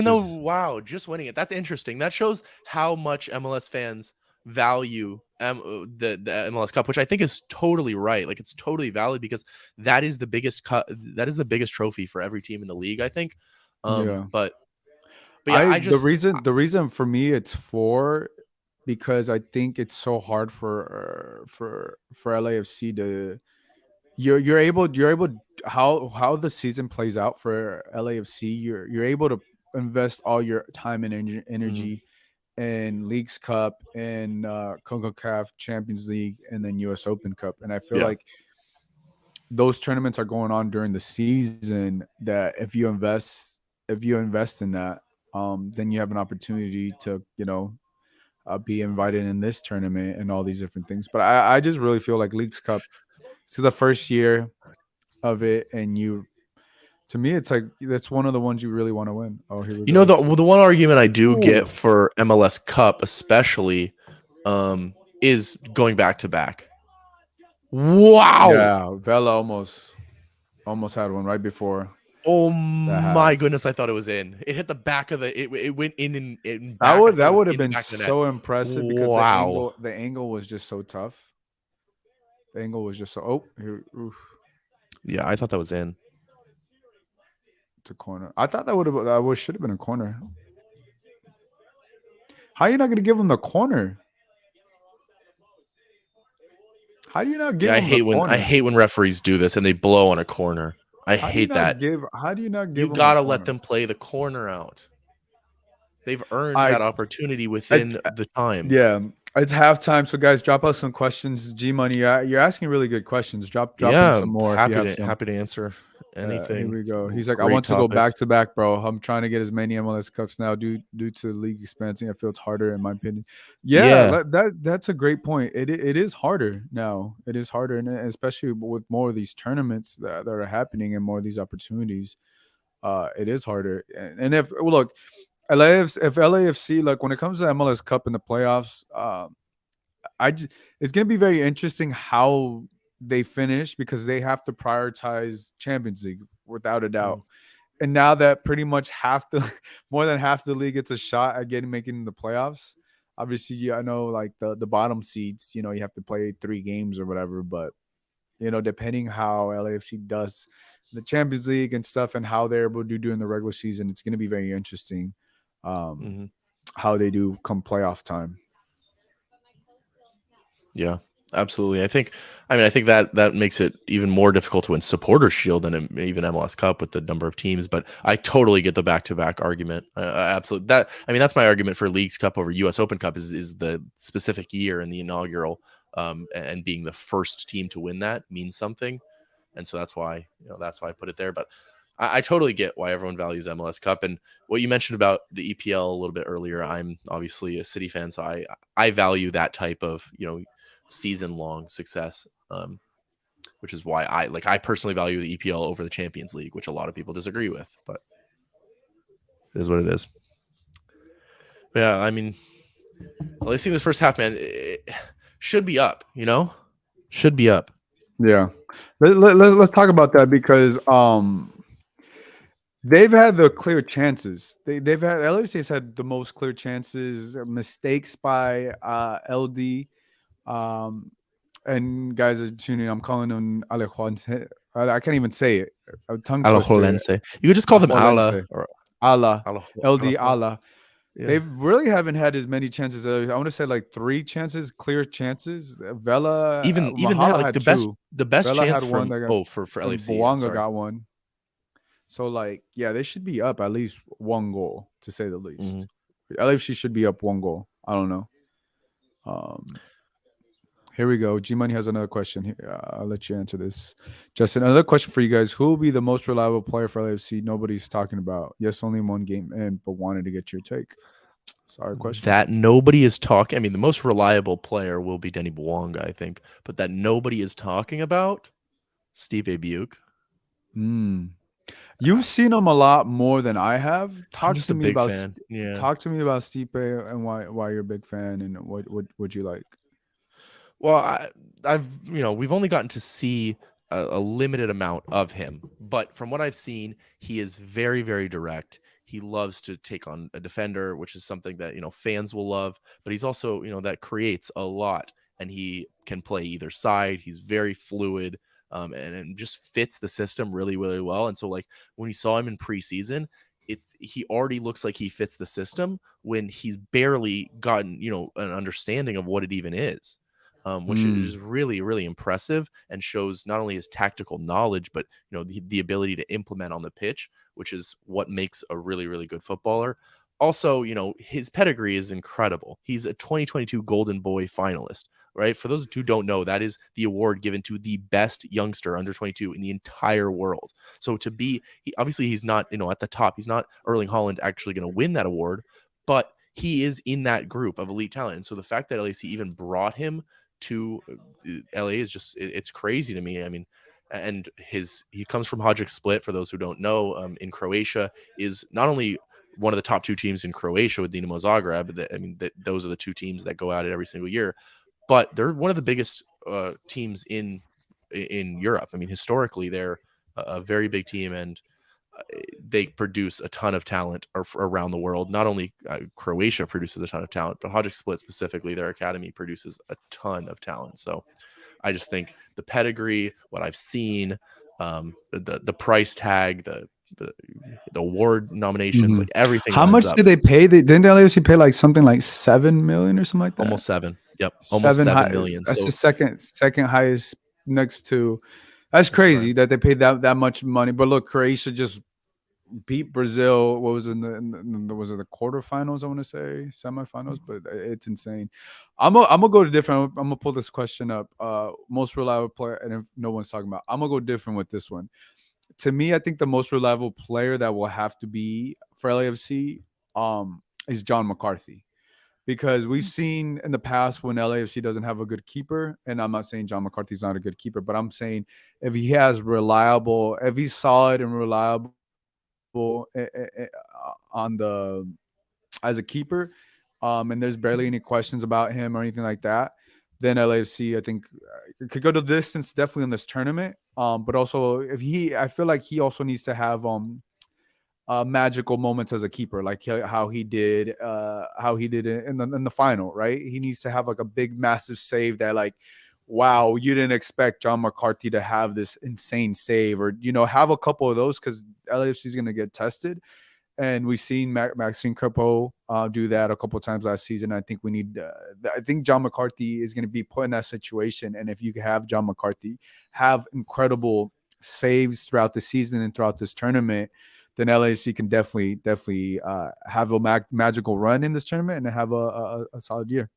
though 2, wow, just winning it. That's interesting. That shows how much MLS fans value the MLS Cup, which I think is totally right. Like it's totally valid because that is the biggest that is the biggest trophy for every team in the league, I think. yeah. But yeah, The reason for me it's 4 because I think it's so hard for LAFC to you're able how the season plays out for LAFC, you're able to invest all your time and energy in Leagues Cup and CONCACAF Champions League and then US Open Cup, and I feel like those tournaments are going on during the season that if you invest in that, then you have an opportunity to be invited in this tournament and all these different things. But I just really feel like Leagues Cup, it's the first year of it, and to me, it's like that's one of the ones you really want to win. Oh, here we go. The one argument I do get for MLS Cup, especially, is going back to back. Wow! Yeah, Vela almost had one right before. Oh my goodness! I thought it was in. It hit the back of the. It went in back. That would have been so impressive because the angle was just so tough. The angle was just so. Yeah, I thought that was in. It's a corner. I thought that should have been a corner. How are you not going to give him the corner? How do you not give him the corner? I hate when referees do this and they blow on a corner. I hate that. How do you not give You him gotta the let them play the corner out. They've earned I- that opportunity within the time. Yeah, it's halftime. So guys, drop us some questions. G Money, you're asking really good questions. Drop in some more if you have some. Happy to answer anything. Here we go. He's like, I Great want to go back topics. to back, bro. I'm trying to get as many MLS Cups now due to the league expanding. I feel it's harder in my opinion. Yeah. That's a great point. It is harder now. It is harder, and especially with more of these tournaments that are happening and more of these opportunities. It is harder. And if look, if LAFC, like when it comes to MLS Cup in the playoffs, it's going to be very interesting how they finish because they have to prioritize Champions League without a doubt. And now that pretty much more than half the league gets a shot at making the playoffs. Obviously, I know like the bottom seeds, you have to play 3 games or whatever, but depending how LAFC does the Champions League and stuff and how they're able to do during the regular season, it's going to be very interesting how they do come playoff time. Yeah, absolutely. I think that makes it even more difficult to win Supporters Shield than even MLS Cup with the number of teams. But I totally get the back-to-back argument. Absolutely. That's my argument for Leagues Cup over US Open Cup is the specific year and the inaugural and being the first team to win that means something. And so that's why I put it there. But I totally get why everyone values MLS Cup. And what you mentioned about the EPL a little bit earlier, I'm obviously a City fan, so I value that type of season-long success, which is why I personally value the EPL over the Champions League, which a lot of people disagree with, but it is what it is. But yeah, at least in this first half, man, it should be up, should be up. Yeah, let's talk about that because they've had the clear chances. They've had LAFC's had the most clear chances. Mistakes by LD. And guys are tuning. I'm calling them Alajuelense. I can't even say it. Alajuelense. You could just call them Ala or LD Ala. Yeah. They really haven't had as many chances. I want to say like 3 chances, clear chances. Vela, even Mahala that, like the best Vela chance had one for LAFC. Bouanga got one. So like, yeah, they should be up at least 1 goal to say the least. LAFC should be up 1 goal. I don't know. Here we go. G Money has another question. Here, I'll let you answer this. Justin, another question for you guys. Who will be the most reliable player for LAFC? Nobody's talking about. Yes, only 1 game in, but wanted to get your take. Sorry, question. That nobody is talking. The most reliable player will be Denny Bouanga, I think. But that nobody is talking about, Stipe Biuk. You've seen him a lot more than I have. Talk to me about fan. Yeah. Talk to me about Stipe and why you're a big fan and what would you like? Well, we've only gotten to see a limited amount of him, but from what I've seen, he is very, very direct. He loves to take on a defender, which is something that fans will love. But he's also that creates a lot, and he can play either side. He's very fluid, and just fits the system really, really well. And so, like when you saw him in preseason, he already looks like he fits the system when he's barely gotten an understanding of what it even is. Which is really, really impressive and shows not only his tactical knowledge, but the ability to implement on the pitch, which is what makes a really, really good footballer. Also, his pedigree is incredible. He's a 2022 Golden Boy finalist, right? For those who don't know, that is the award given to the best youngster under 22 in the entire world. So obviously he's not at the top. He's not Erling Haaland actually going to win that award, but he is in that group of elite talent. And so the fact that LAC even brought him to LA is just it's crazy to me. And he comes from Hajduk Split, for those who don't know, in Croatia, is not only one of the top 2 teams in Croatia with Dinamo Zagreb. Those are the 2 teams that go at it every single year, but they're one of the biggest teams in Europe. Historically, they're a very big team, and they produce a ton of talent around the world. Not only Croatia produces a ton of talent, but Hajduk Split specifically, their academy produces a ton of talent. So I just think the pedigree, what I've seen, the price tag, the award nominations, like everything. How much did they pay? Didn't the LAFC pay like something like 7 million or something like that? Almost 7. Yep, almost 7 million. That's the second highest next to. That's crazy that they paid that much money. But look, Croatia just beat Brazil. What was was it the quarterfinals? I want to say semifinals, but it's insane. I'm gonna go to different. I'm gonna pull this question up. Most reliable player, and if no one's talking about, I'm gonna go different with this one. To me, I think the most reliable player that will have to be for LAFC is John McCarthy. Because we've seen in the past when LAFC doesn't have a good keeper, and I'm not saying John McCarthy's not a good keeper, but I'm saying if if he's solid and reliable on the as a keeper, and there's barely any questions about him or anything like that, then LAFC I think could go to the distance definitely in this tournament. But also I feel like he also needs to have magical moments as a keeper, like how he did it in the final, right? He needs to have like a big, massive save that, like, wow, you didn't expect John McCarthy to have this insane save, or have a couple of those because LAFC is going to get tested. And we've seen Maxime Crepeau do that a couple of times last season. I think we need. I think John McCarthy is going to be put in that situation, and if you can have John McCarthy have incredible saves throughout the season and throughout this tournament, then LAFC can definitely have a magical run in this tournament and have a solid year.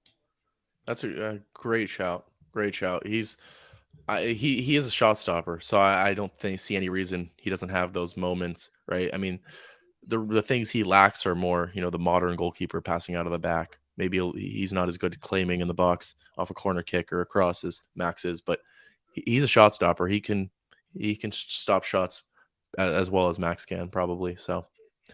That's a great shout. Great shout. He is a shot stopper, so I don't see any reason he doesn't have those moments, right? I mean, the things he lacks are more, the modern goalkeeper passing out of the back. Maybe he's not as good at claiming in the box off a corner kick or a cross as Max is, but he's a shot stopper. He can stop shots as well as Max can, probably. So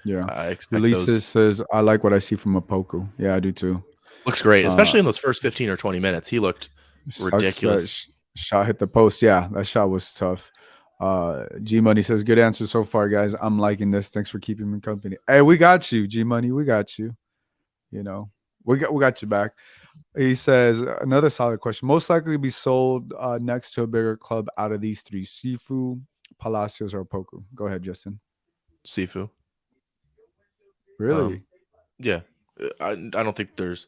yeah, I expect Ulysses says, I like what I see from Opoku. Yeah, I do too. Looks great, especially in those first 15 or 20 minutes. He looked ridiculous. Shot hit the post. Yeah, that shot was tough. G Money says, good answer so far, guys. I'm liking this. Thanks for keeping me company. Hey, we got you, G Money. We got you. We got you back. He says, another solid question. Most likely to be sold next to a bigger club out of these three: Sifu, Palacios, or Opoku. Go ahead, Justin. Sifu. Really? Yeah. I don't think there's,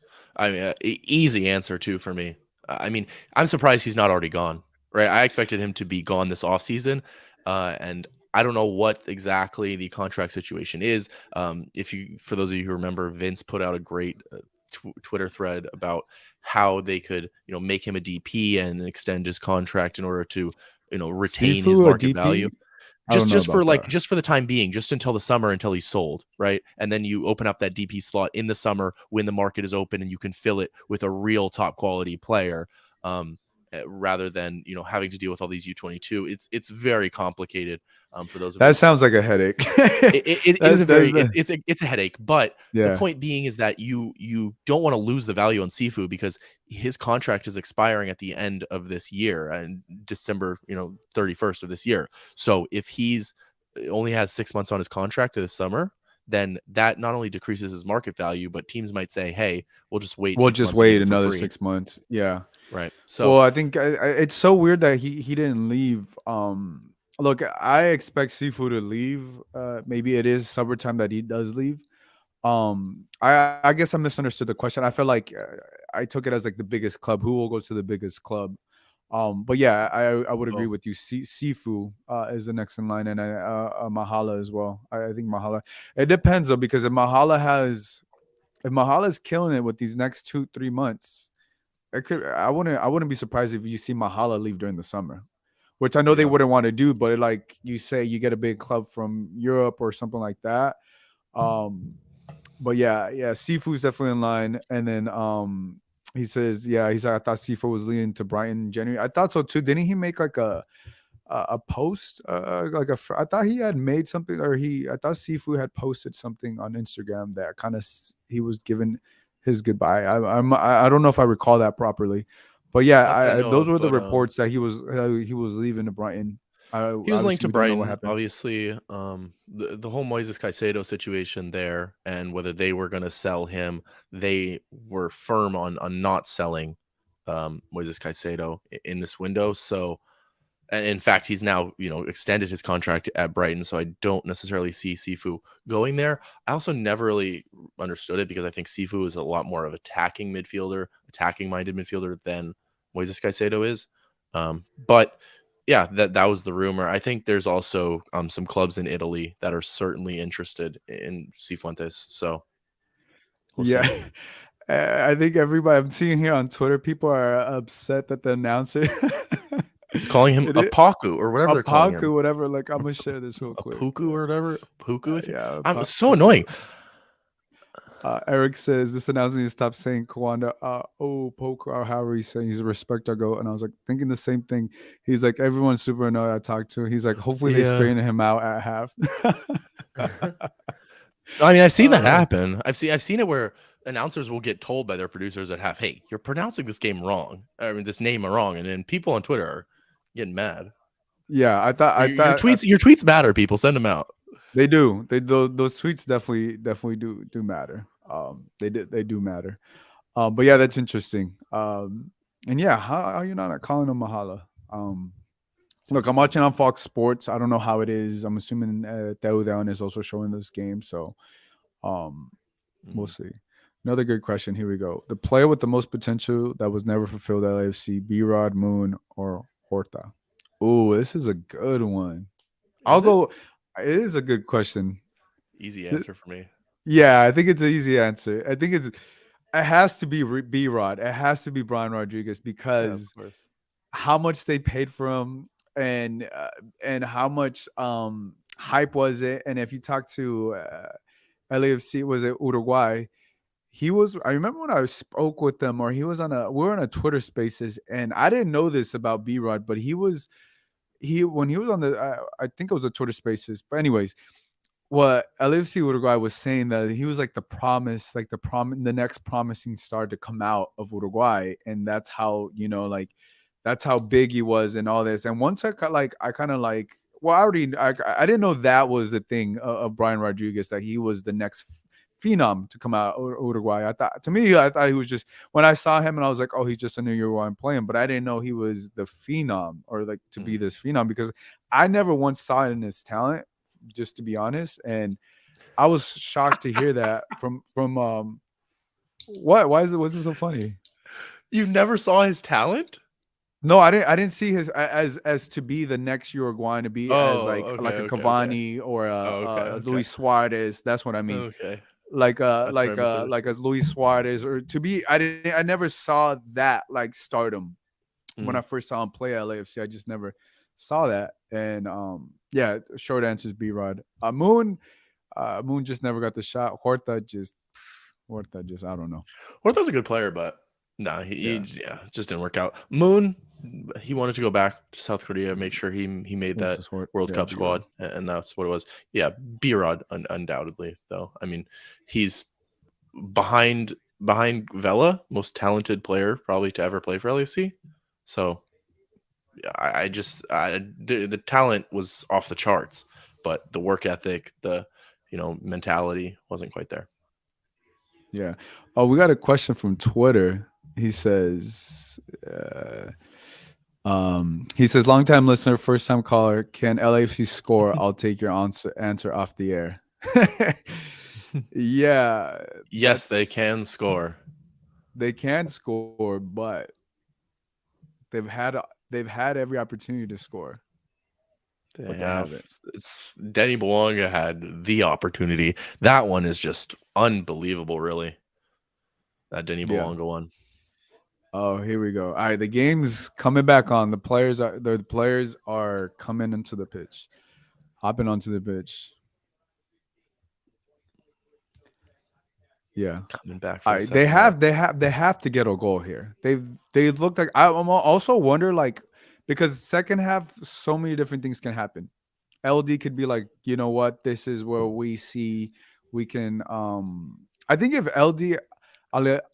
easy answer too for me. I mean, I'm surprised he's not already gone, right? I expected him to be gone this offseason, and I don't know what exactly the contract situation is. For those of you who remember, Vince put out a great Twitter thread about how they could, make him a DP and extend his contract in order to, retain Sifu, his market value. Just for the time being, just until the summer, until he's sold, right? And then you open up that DP slot in the summer when the market is open, and you can fill it with a real top quality player, rather than having to deal with all these U22. It's very complicated. For those of that sounds like a headache. It is it's a headache. But the point being is that you don't want to lose the value on Sifu because his contract is expiring at the end of this year, and December 31st of this year. So if he's only has 6 months on his contract this summer, then that not only decreases his market value, but teams might say, hey, we'll just wait. We'll just wait another 6 months. Yeah. Right. So, well, I think it's so weird that he didn't leave. Look, I expect Sifu to leave. Maybe it is summertime that he does leave. I guess I misunderstood the question. I felt like I took it as like the biggest club. Who will go to the biggest club? But yeah, I would agree with you. Sifu is the next in line, and Mahala as well. I think Mahala. It depends though, because if Mahala's killing it with these next 2-3 months, I wouldn't be surprised if you see Mahala leave during the summer, which I know they wouldn't want to do, but like you say, you get a big club from Europe or something like that. But yeah, Sifu's definitely in line. And then he says, I thought Sifu was leading to Brighton in January. I thought so too. Didn't he make like a post? I thought he had made something, I thought Sifu had posted something on Instagram that kind of he was giving his goodbye. I don't know if I recall that properly, but yeah, those were the reports that he was leaving to Brighton. He was linked to Brighton, obviously. The whole Moises Caicedo situation there, and whether they were going to sell him, they were firm on not selling Moises Caicedo in this window. So, and in fact, he's now extended his contract at Brighton. So I don't necessarily see Sifu going there. I also never really understood it because I think Sifu is a lot more of attacking minded midfielder than Moises Caicedo is. But yeah, that was the rumor. I think there's also some clubs in Italy that are certainly interested in Cifuentes. So we'll Yeah. see. I think everybody I'm seeing here on Twitter, people are upset that the announcer It's calling him it a is Paku or whatever a they're calling him. Paku, whatever. Like, I'm gonna share this real A quick. Puku or whatever. Puku, I think. Yeah, I'm so annoying. Eric says this announcer needs to stop saying Kawanda, Poku, or however he's saying he's a respect our goat. And I was like thinking the same thing. He's like, everyone's super annoyed I talked to. He's like, hopefully they Yeah. straighten him out at half. I mean, I've seen that happen. I've seen it where announcers will get told by their producers at half, "Hey, you're pronouncing this game wrong. I mean, this name wrong," and then people on Twitter are getting mad. Yeah, I thought Your tweets matter. People send them out. they do. Those tweets definitely do matter. They do matter. But yeah, that's interesting. And yeah, how are you not calling him Mahala? Look, I'm watching on Fox Sports. I don't know how it is. I'm assuming Teo Down is also showing this game, so we'll see. Another good question. Here we go. The player with the most potential that was never fulfilled at LAFC: B-Rod, Moon, or Horta? Ooh, this is a good one. I'll go. It is a good question. Easy answer for me. Yeah, I think it's an easy answer. I think it has to be B-Rod. It has to be Brian Rodriguez because how much they paid for him and how much hype was it? And if you talk to LAFC, was it Uruguay? He was. I remember when I spoke with them, or we were on a Twitter Spaces, and I didn't know this about B-Rod, but when he was on I think it was a Twitter Spaces. But anyways, what LFC Uruguay was saying that he was like the next promising star to come out of Uruguay, and that's how that's how big he was and all this. And once I kind of like, well, I didn't know that was the thing of Brian Rodriguez, that he was the next phenom to come out of Uruguay. I thought he was just, when I saw him and I was like, oh, he's just a new Uruguayan playing, but I didn't know he was the phenom, or like to be this phenom, because I never once saw it in his talent, just to be honest. And I was shocked to hear that from why was it so funny? You never saw his talent? No, I didn't see his as to be the next Uruguayan, to be as like a Cavani or a Luis Suarez. That's what I mean. Okay. Like a Luis Suarez, or to be, I never saw that like stardom when I first saw him play at LAFC. I just never saw that. And yeah, short answer is B-Rod. Moon just never got the shot. Horta just I don't know. Horta's a good player, but no, he just didn't work out. Moon, he wanted to go back to South Korea, make sure he made that World Cup squad, and that's what it was. Yeah, B-Rod undoubtedly, though. I mean, he's behind Vela, most talented player probably to ever play for LAFC. So I the talent was off the charts, but the work ethic, the mentality wasn't quite there. Yeah. Oh, we got a question from Twitter. He says, longtime listener, first time caller, can LAFC score? I'll take your answer off the air. Yeah. Yes, they can score. They can score, but they've had every opportunity to score. They haven't. Denny Belonga had the opportunity. That one is just unbelievable, really. That Denny Belonga one. Oh, here we go. All right, the game's coming back on. The players are coming into the pitch, hopping onto the pitch. Yeah, coming back. All right, they have to get a goal here. They've looked like, I'm also wonder, like, because second half, so many different things can happen. LD could be like, you know what, this is where we see we can. I think if LD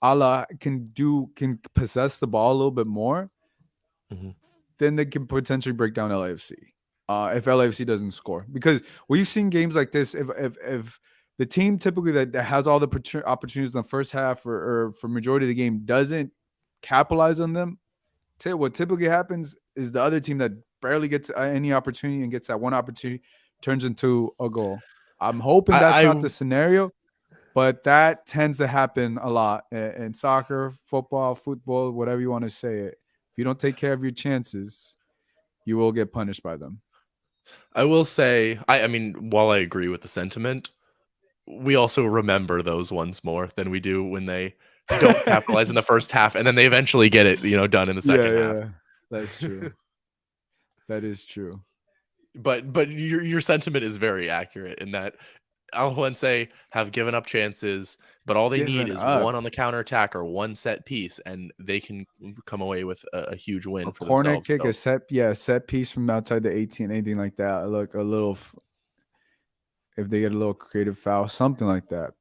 Ala can possess the ball a little bit more, then they can potentially break down LAFC. If LAFC doesn't score, because we've seen games like this. If the team typically that has all the opportunities in the first half or for majority of the game doesn't capitalize on them, what typically happens is the other team that barely gets any opportunity and gets that one opportunity turns into a goal. I'm hoping that's not the scenario, but that tends to happen a lot in soccer, football, whatever you want to say it. If you don't take care of your chances, you will get punished by them. I will say, I mean, while I agree with the sentiment, we also remember those ones more than we do when they don't capitalize in the first half and then they eventually get it, done in the second half. Yeah, that's true. That is true. But your sentiment is very accurate in that Alajuelense have given up chances, but all they need Given is up. one on the counterattack or one set piece, and they can come away with a huge win A for corner themselves. kick, So, a set piece from outside the 18, anything like that. Look, a little, if they get a little creative foul, something like that.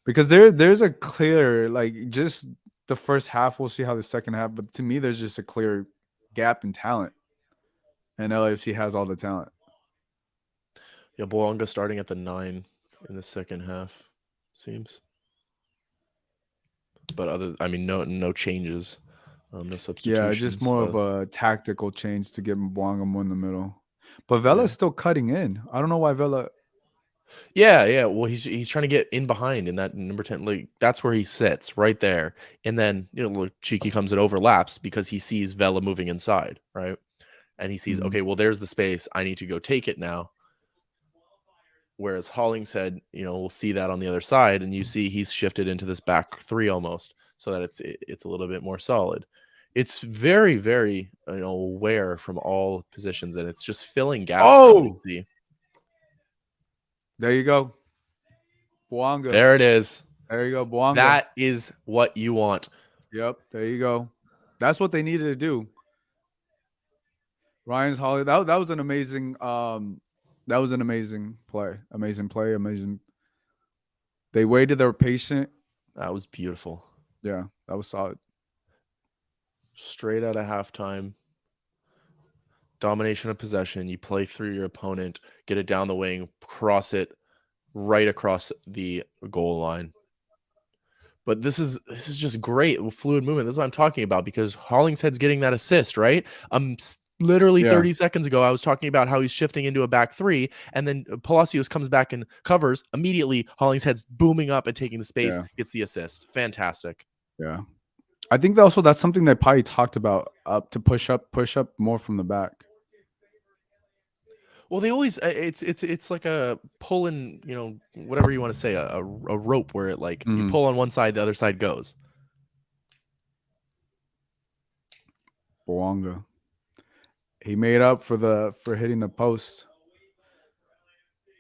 Because there's a clear, like, just the first half. We'll see how the second half. But to me, there's just a clear gap in talent, and LAFC has all the talent. yeah, Boanga starting at the 9 in the second half seems. But no changes, no substitutions. Yeah, just more of a tactical change to get Mbwanga more in the middle. But Vela's still cutting in. I don't know why Vela. Yeah. Well, he's trying to get in behind in that number 10 league. That's where he sits, right there. And then Cheeky comes and overlaps because he sees Vela moving inside, right? And he sees, okay, well, there's the space. I need to go take it now. Whereas Hollingshead, we'll see that on the other side, and you see he's shifted into this back three almost, so that it's a little bit more solid. It's very, very aware from all positions, and it's just filling gaps. Oh, there you go, Boanga. There it is. There you go, Boanga. That is what you want. Yep, there you go. That's what they needed to do. Ryan's Holly. That was an amazing. That was an amazing play. Amazing play. Amazing. They waited. They were patient. That was beautiful. Yeah, that was solid. Straight out of halftime. Domination of possession. You play through your opponent, get it down the wing, cross it right across the goal line. But this is just great fluid movement. This is what I'm talking about because Hollingshead's getting that assist, right? Literally 30 seconds ago, I was talking about how he's shifting into a back three, and then Palacios comes back and covers. Immediately, Hollingshead's booming up and taking the space, gets the assist. Fantastic. Yeah. I think also that's something that Pai talked about, to push up more from the back. Well, they always it's like a pulling, whatever you want to say, a rope where it you pull on one side, the other side goes. Boanga. He made up for hitting the post.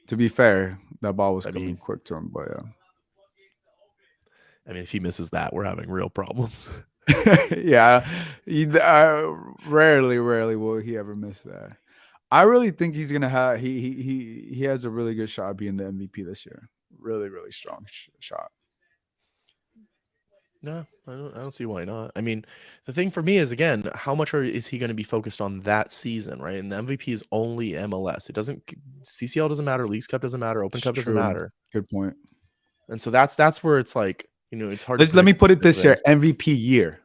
To be fair, that ball was coming quick to him, but yeah. I mean, if he misses that, we're having real problems. Yeah, rarely will he ever miss that. I really think he's gonna have he has a really good shot at being the MVP this year. Really, really strong shot. No, I don't see why not. I mean, the thing for me is, again, how much is he going to be focused on that season, right? And the MVP is only MLS. It doesn't CCL doesn't matter, Leagues Cup doesn't matter, Open Cup doesn't matter. Good point. And so that's where it's like, it's hard. Let me put it this year: MVP year,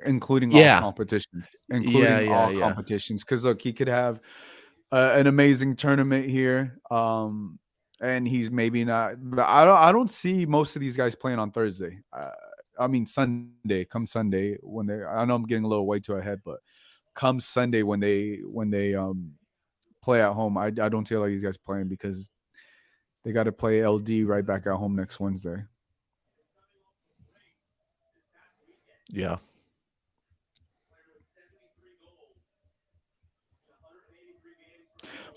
including all competitions, competitions. Because look, he could have an amazing tournament here, and he's maybe not. But I don't see most of these guys playing on Thursday. I mean Sunday. Come Sunday when they. I know I'm getting a little way too ahead, but come Sunday when they play at home, I don't see a lot of these guys playing because they got to play LD right back at home next Wednesday. Yeah.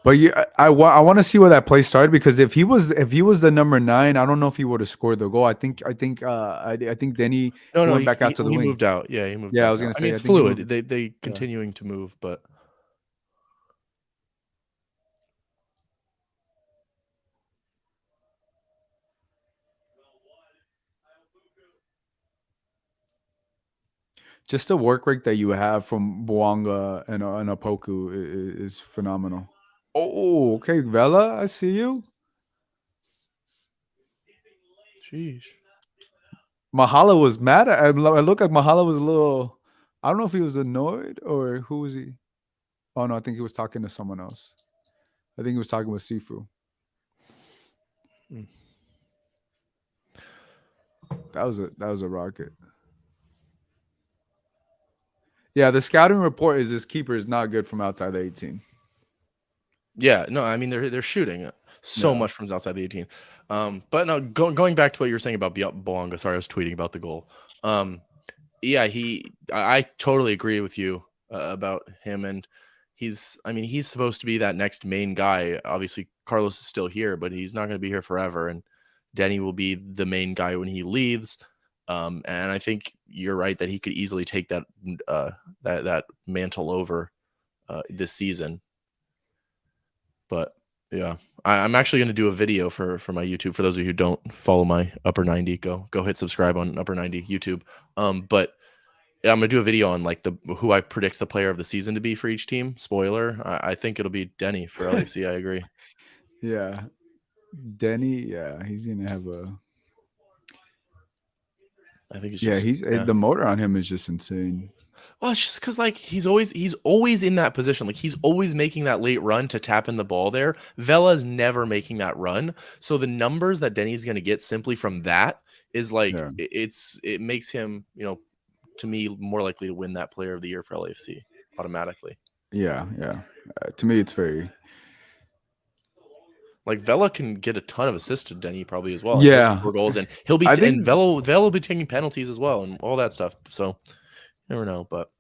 But yeah, I want to see where that play started because if he was the number 9, I don't know if he would have scored the goal. I think Denny went back out to the wing. He moved out. Yeah, he moved. Yeah, I was gonna say. I mean, it's fluid. They continuing to move, but. Just the work rate that you have from Boanga and Apoku is phenomenal. Oh, okay, Vela, I see you. Sheesh. Mahala was mad. It looked like Mahala was a little. I don't know if he was annoyed or who was he. Oh no, I think he was talking to someone else. I think he was talking with Sifu. That was a rocket. Yeah, the scouting report is this keeper is not good from outside the 18. Yeah, no, I mean they're shooting so Yeah. much from outside the 18. But no, going back to what you were saying about Boanga. Sorry, I was tweeting about the goal. Yeah, I totally agree with you about him, and I mean, he's supposed to be that next main guy. Obviously, Carlos is still here, but he's not going to be here forever, and Denny will be the main guy when he leaves. And I think you're right that he could easily take that that mantle over this season. But yeah, I'm actually going to do a video for my YouTube. For those of you who don't follow my Upper 90, go hit subscribe on Upper 90 YouTube. But yeah, I'm gonna do a video on like who I predict the player of the season to be for each team. Spoiler, I think it'll be Denny for LAFC. I agree. Yeah. Denny, yeah, he's gonna have a. I think it's Yeah, just the motor on him is just insane. Well, it's just because like he's always in that position. Like he's always making that late run to tap in the ball there. Vela's never making that run. So the numbers that Denny's gonna get simply from that is like Yeah. it makes him, to me, more likely to win that player of the year for LAFC automatically. Yeah, yeah. To me, it's very. Like Vela can get a ton of assists to Denny probably as well. Yeah. He'll score goals, and he'll be I think- and Vela will be taking penalties as well and all that stuff. So you never know, but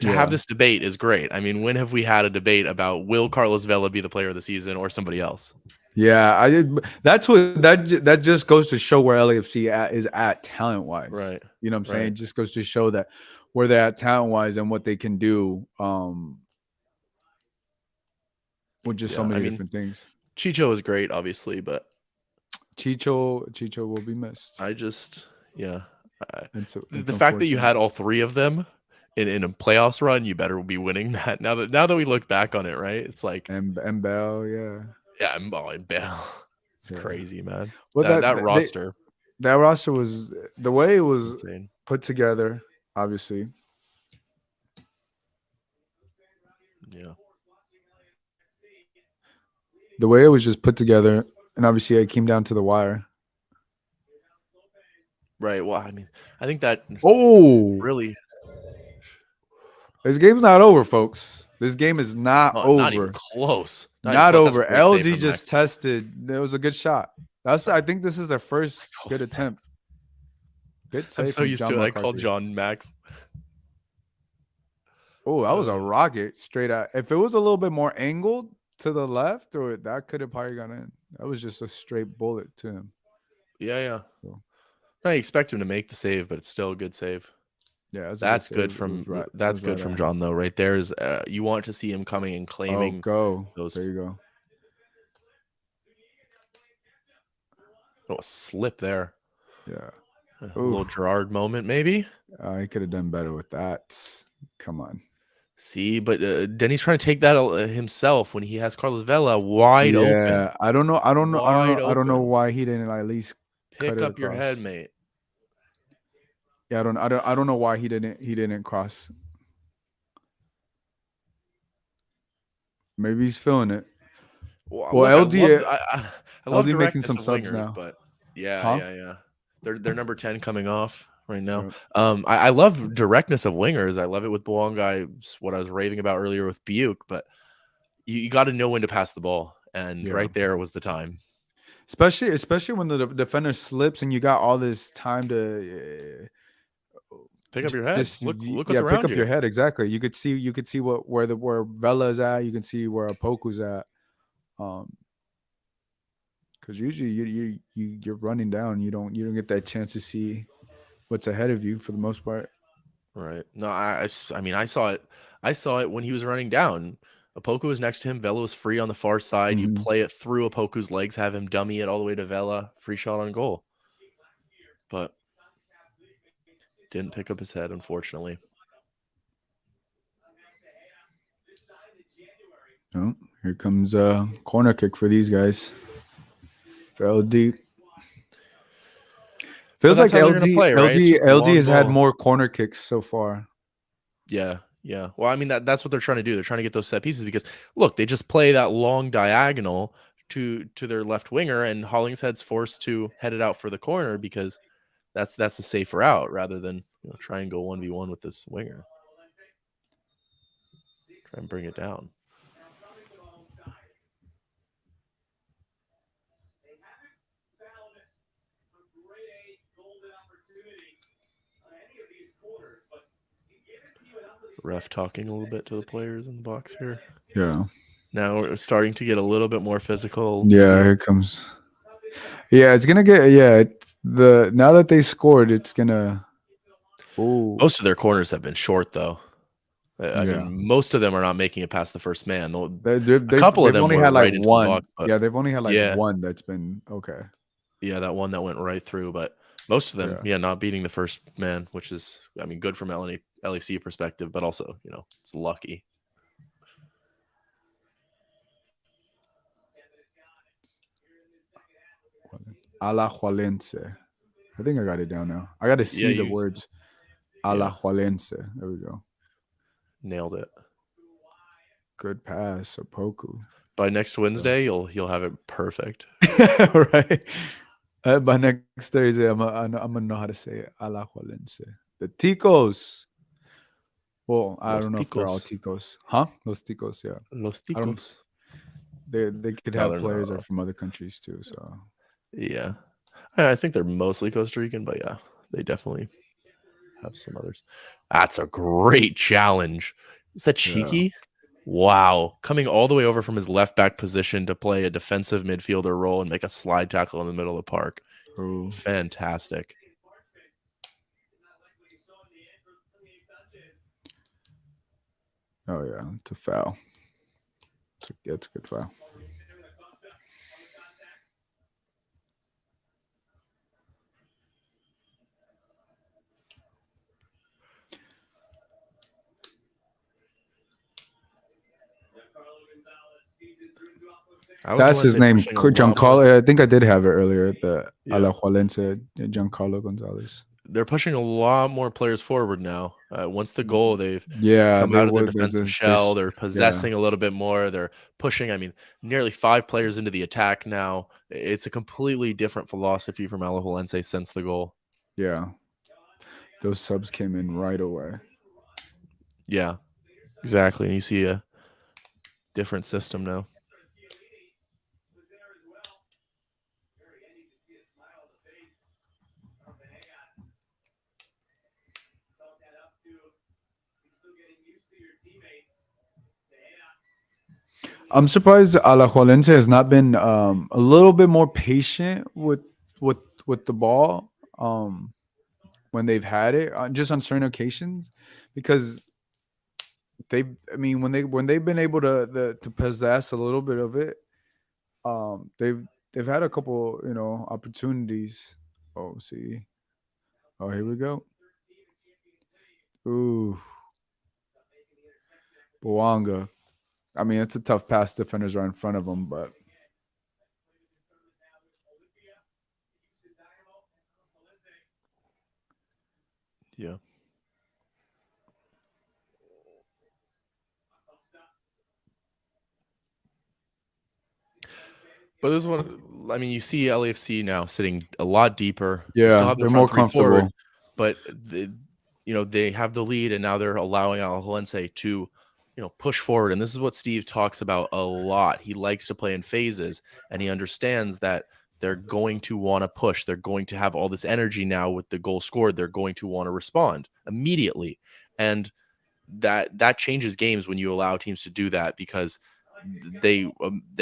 to have this debate is great. I mean, when have we had a debate about will Carlos Vela be the player of the season or somebody else? Yeah, I did. That's what that just goes to show where LAFC is at talent wise. Right. You know what I'm saying? Right. It just goes to show that where they're at talent wise and what they can do. With just so many different things. Chicho is great, obviously, but Chicho will be missed. The fact that you had all three of them in a playoffs run, you better be winning that. Now that we look back on it, right? It's like and Bell, yeah. Yeah, and Bell. It's crazy, man. Well, that roster. That roster was the way it was insane. Put together, obviously. Yeah. The way it was just put together, and obviously it came down to the wire. Right. Well, I mean, I think that really. This game's not over, folks. This game is not over. Not even close. Not over. LD just tested. There was a good shot. I think this is their first good attempt. Good save. I'm so used to it. I called John Max. Oh, that was a rocket straight out. If it was a little bit more angled to the left, or that could have probably gone in. That was just a straight bullet to him. Yeah. I expect him to make the save, but it's still a good save. Yeah, that's good from John though. Right there is you want to see him coming and claiming. There you go. Oh, a slip there. Yeah, a little Gerard moment maybe. He could have done better with that. Come on. See, but Denny's trying to take that himself when he has Carlos Vela wide open. Yeah, I don't know why he didn't at least pick up your head, mate. Yeah, I don't know why he didn't cross. Maybe he's feeling it. Well, LD, I love LD making some subs wingers, now. But yeah. They're number 10 coming off right now. Right. I love directness of wingers. I love it with Boanga. What I was raving about earlier with Buick, but you got to know when to pass the ball, and right there was the time. Especially when the defender slips and you got all this time to pick up your head. Look what's around pick up your head. Exactly. You could see where Vela is at. You can see where Opoku's at. Because usually you're running down. You don't get that chance to see what's ahead of you for the most part. Right. No, I mean I saw it. I saw it when he was running down. Opoku was next to him. Vela was free on the far side. You play it through Opoku's legs, have him dummy it all the way to Vela. Free shot on goal. But didn't pick up his head, unfortunately. Oh, here comes a corner kick for these guys. For LD. Feels like LD has had more corner kicks so far. Yeah. Well, I mean that's what they're trying to do. They're trying to get those set pieces because look, they just play that long diagonal to their left winger, and Hollingshead's forced to head it out for the corner because that's a safer out rather than try and go 1v1 with this winger. Try and bring it down. Ref talking a little bit to the players in the box here. Yeah. Now we're starting to get a little bit more physical. Yeah, here comes. Yeah, it's gonna get. Yeah, now that they scored, it's gonna. Ooh. Most of their corners have been short, though. I Yeah. mean, most of them are not making it past the first man. They've couple of them only were had like right into the one. box, but Yeah, they've only had like yeah. one that's been okay. Yeah, that one that went right through, but most of them, Yeah. not beating the first man, which is, I mean, good from LAFC perspective, but also, it's lucky. Alajuelense. I think I got it down now. I got to see the words. Alajuelense. There we go. Nailed it. Good pass, Opoku. By next Wednesday, you'll have it perfect. Right. By next Thursday, I'm gonna know how to say it. Alajuelense. The Ticos. Well, I don't know if they're all Ticos. Huh? Los Ticos, yeah. Los Ticos. They could have players that are from other countries too. So yeah, I think they're mostly Costa Rican, but yeah, they definitely have some others. That's a great challenge. Is that cheeky? Yeah. Wow. Coming all the way over from his left back position to play a defensive midfielder role and make a slide tackle in the middle of the park. Ooh. Fantastic. Oh, yeah. It's a foul. It's a good foul. That's his name, Giancarlo. I think I did have it earlier. The Alajuelense, Giancarlo Gonzalez. They're pushing a lot more players forward now. Once the goal, they've come out of their defensive shell. They're possessing a little bit more. They're pushing. I mean, nearly 5 players into the attack now. It's a completely different philosophy from Alajuelense since the goal. Yeah, those subs came in right away. Yeah, exactly. And you see a different system now. I'm surprised Alajuelense has not been a little bit more patient with the ball when they've had it, just on certain occasions, because when they've been able to possess a little bit of it, they've had a couple opportunities. Oh, see, oh, here we go. Ooh, Boanga. I mean, it's a tough pass. Defenders are in front of him, but yeah. But this one, I mean, you see LAFC now sitting a lot deeper. Yeah, they're more comfortable. Forward, but they have the lead, and now they're allowing Alajuelense to push forward. And this is what Steve talks about a lot. He likes to play in phases, and he understands that they're going to want to push. They're going to have all this energy now with the goal scored. They're going to want to respond immediately, and that changes games when you allow teams to do that, because they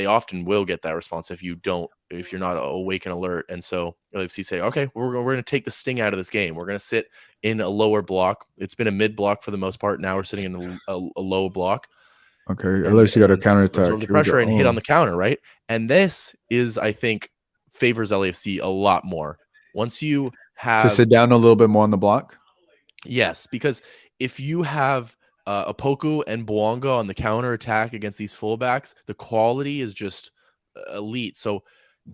often will get that response if you're not awake and alert. And so LAFC say, okay, we're going to take the sting out of this game. We're going to sit in a lower block. It's been a mid block for the most part. Now we're sitting in a low block. Okay, LAFC got a counterattack. Absorb the pressure and hit on the counter, right? And this is, I think, favors LAFC a lot more. Once you have to sit down a little bit more on the block. Yes, because if you have Opoku and Boanga on the counter attack against these fullbacks, the quality is just elite. So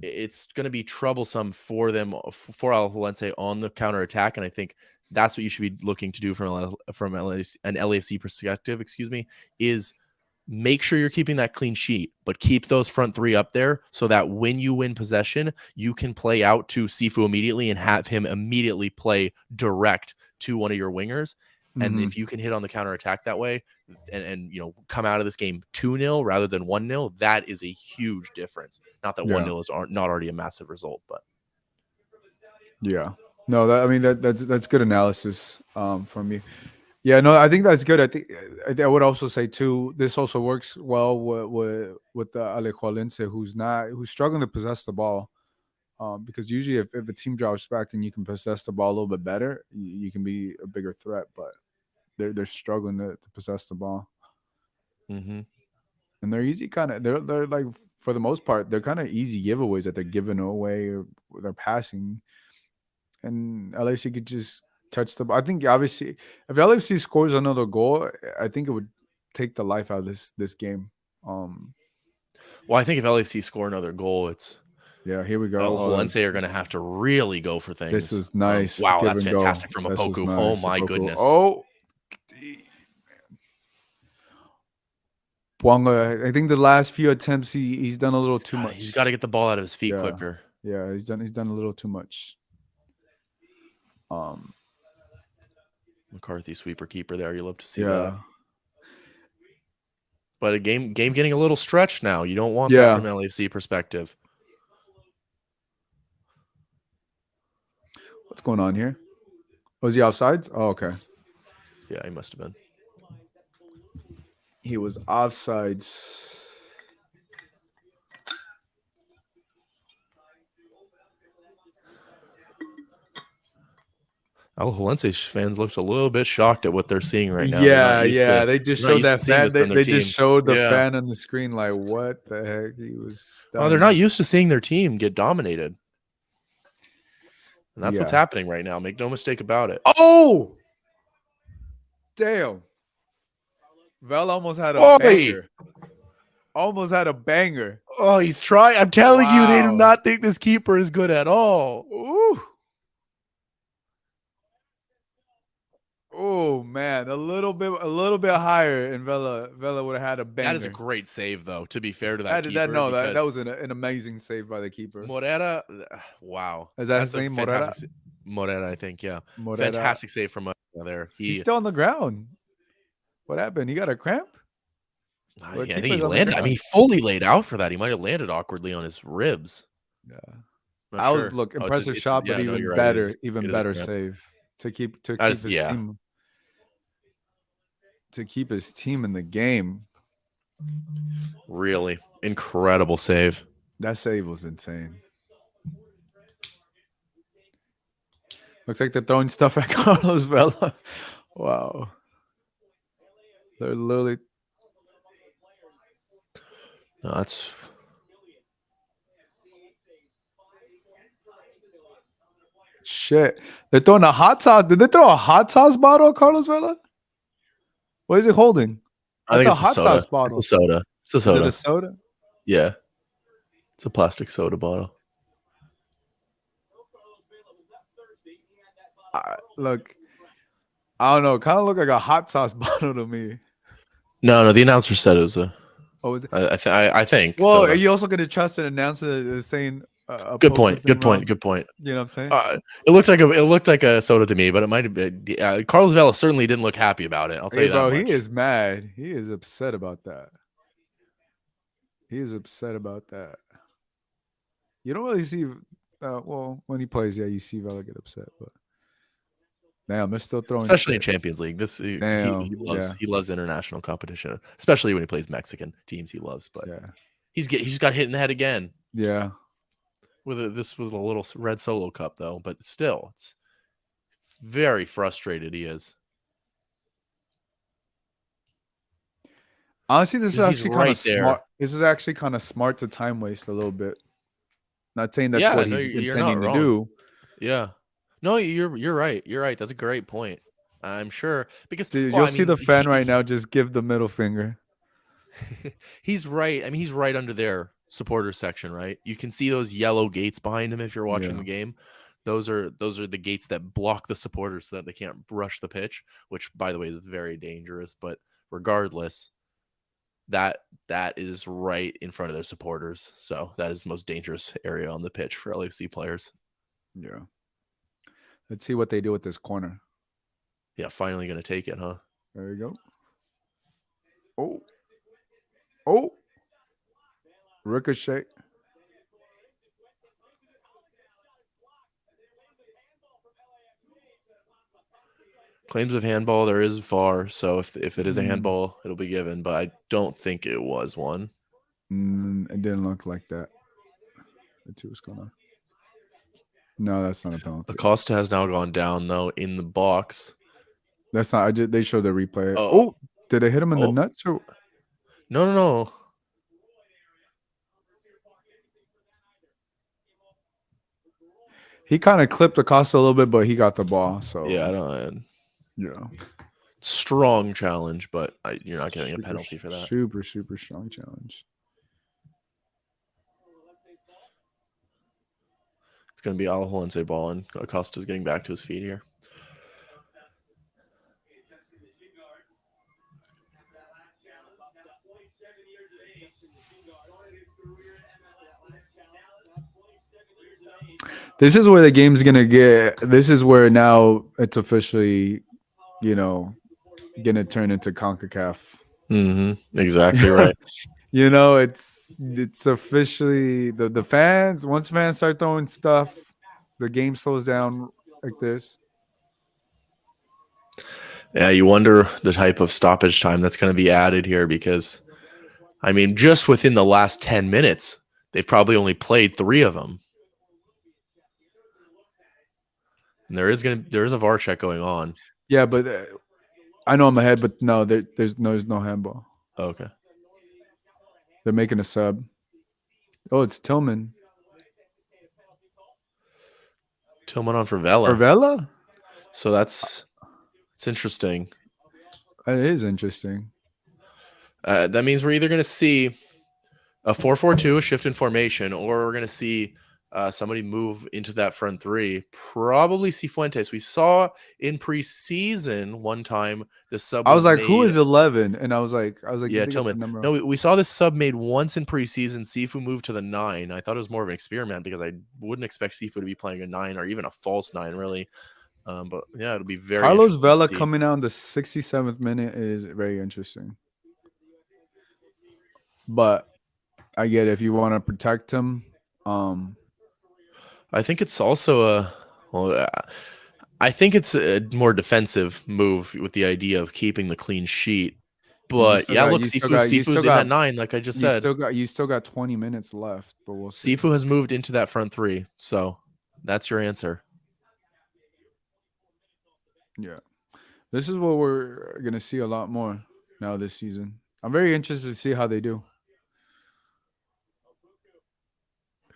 it's going to be troublesome for them, for Alajuelense on the counter attack. And I think that's what you should be looking to do from an LAFC perspective, is make sure you're keeping that clean sheet, but keep those front three up there so that when you win possession, you can play out to Sifu immediately and have him immediately play direct to one of your wingers. And if you can hit on the counterattack that way and come out of this game 2-0 rather than 1-0, that is a huge difference. Not that 1-0 is not already a massive result, but yeah. No, that's good analysis from me. Yeah, no, I think that's good. I would also say too, this also works well with the Alajuelense who's struggling to possess the ball. Because usually if the team drops back and you can possess the ball a little bit better, you can be a bigger threat. But they're struggling to possess the ball. Mm-hmm. And they're easy they're like, for the most part, they're kind of easy giveaways that they're giving away or they're passing. And LAFC could just touch the ball. I think obviously if LAFC scores another goal, I think it would take the life out of this game. Well, I think if LAFC score another goal, it's here we go. Alajuelense are going to have to really go for things. This was nice. Wow, that's fantastic from Opoku. Nice. Oh my goodness. Oh, Bwanga, I think the last few attempts he's done a little too much. He's got to get the ball out of his feet quicker. Yeah, he's done a little too much. McCarthy sweeper keeper there. You love to see that. But a game getting a little stretched now. You don't want that from LAFC perspective. What's going on here? Was he offsides? Oh, okay. Yeah, he must have been. He was offsides. Alajuelense fans looked a little bit shocked at what they're seeing right now. Yeah. They just showed that fan. They just showed the fan on the screen like, what the heck? He was stunned. Oh, they're not used to seeing their team get dominated. And that's what's happening right now. Make no mistake about it. Oh! Damn. Vel almost had a banger. Almost had a banger. Oh, he's trying. I'm telling you, they do not think this keeper is good at all. Ooh. Oh man, a little bit higher, and Vela would have had a banger. That is a great save, though. To be fair to that keeper, that was an amazing save by the keeper. Morera, wow, is that his name? Morera, I think, yeah. Morera. Fantastic save from there. He's still on the ground. What happened? He got a cramp? I think he landed. I mean, he fully laid out for that. He might have landed awkwardly on his ribs. Yeah, I was impressive shot, but even better save to keep his team. To keep his team in the game. Really incredible save. That save was insane. Looks like they're throwing stuff at Carlos Vela. Wow. They're literally. No, that's. Shit. They're throwing a hot sauce. Did they throw a hot sauce bottle at Carlos Vela? What is it holding? I think it's a hot sauce bottle. It's a soda. It's a soda. Is it a soda? Yeah. It's a plastic soda bottle. Look, I don't know. It kind of looked like a hot sauce bottle to me. No. The announcer said it was a. Oh, is it? I think. Well, are you also going to trust an announcer saying? Good point. You know what I'm saying? It looked like a soda to me, but it might have been. Carlos Vela certainly didn't look happy about it. I'll tell you that. Bro, he is mad. He is upset about that. You don't really see. Well, when he plays, you see Vela get upset, but damn, they're still throwing. Especially in Champions League, he loves international competition, especially when he plays Mexican teams. He loves, but he just got hit in the head again. Yeah. This was a little red solo cup though, but still, it's very frustrated. He is. Honestly, this is actually kind of smart. This is actually kind of smart to time waste a little bit. Not saying that's what he's intending to do. Yeah. No, you're right. You're right. That's a great point. I'm sure because you'll see the fan right now just give the middle finger. He's right. I mean, he's right under there. Supporter section, right? You can see those yellow gates behind him if you're watching the game. Those are the gates that block the supporters so that they can't rush the pitch, which by the way is very dangerous, but regardless, that is right in front of their supporters. So that is the most dangerous area on the pitch for LAFC players. Yeah. Let's see what they do with this corner. Yeah, finally going to take it, huh? There you go. Oh. Ricochet. Claims of handball, there is VAR, so if it is a Mm. handball, it'll be given, but I don't think it was one. It didn't look like that. Let's see what's going on. No, that's not a penalty. Acosta has now gone down, though, in the box. That's not. They showed the replay. Oh. Did they hit him in the nuts? Or? No. He kind of clipped Acosta a little bit, but he got the ball. So Yeah, I don't. Yeah. Strong challenge, but you're not getting a penalty for that. Super strong challenge. It's going to be Alajuelense ball, and Acosta's getting back to his feet here. This is where the game's gonna get. This is where now it's officially, gonna turn into CONCACAF. Exactly right. It's officially the fans. Once fans start throwing stuff, the game slows down like this. Yeah, you wonder the type of stoppage time that's going to be added here because, I mean, just within the last 10 minutes, they've probably only played 3 of them. And there is a VAR check going on. Yeah, but I know I'm ahead, but no, there's no handball. Okay. They're making a sub. Oh, it's Tillman. Tillman on for Vela. For Vela? So it's interesting. That is interesting. That means we're either going to see a 4-4-2, a shift in formation, or we're going to see somebody move into that front 3. Probably Cifuentes. We saw in preseason one time the sub. I was like, who is 11? And I was like, yeah, Tillman. No, we saw this sub made once in preseason. Sifu moved to the 9. I thought it was more of an experiment because I wouldn't expect Sifu to be playing a 9 or even a false 9, really. But yeah, it'll be very. Carlos Vela coming out in the 67th minute is very interesting. But I get it, if you want to protect him. I think it's also I think it's a more defensive move with the idea of keeping the clean sheet. But yeah, look, Sifu's in that 9, like I just said. You still got 20 minutes left, but we'll see. Sifu has moved into that front 3, so that's your answer. Yeah, this is what we're gonna see a lot more now this season. I'm very interested to see how they do.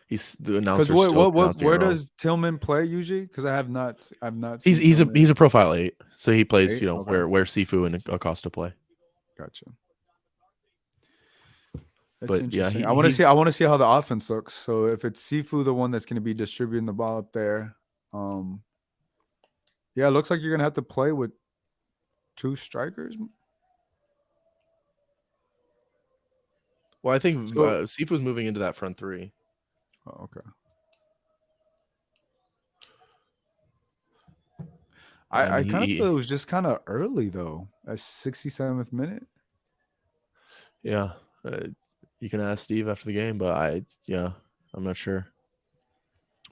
He's the announcer. Where does Tillman play usually? Because I've not seen he's a profile 8, so he plays 8? Okay. where Sifu and Acosta play. Gotcha. That's but interesting. Yeah, I want to see how the offense looks. So if it's Sifu, the one that's going to be distributing the ball up there, yeah, it looks like you're going to have to play with 2 strikers. Well, I think Sifu's moving into that front 3. Oh, okay. I kind of feel it was just kind of early though. At 67th minute. Yeah, you can ask Steve after the game, but I'm not sure.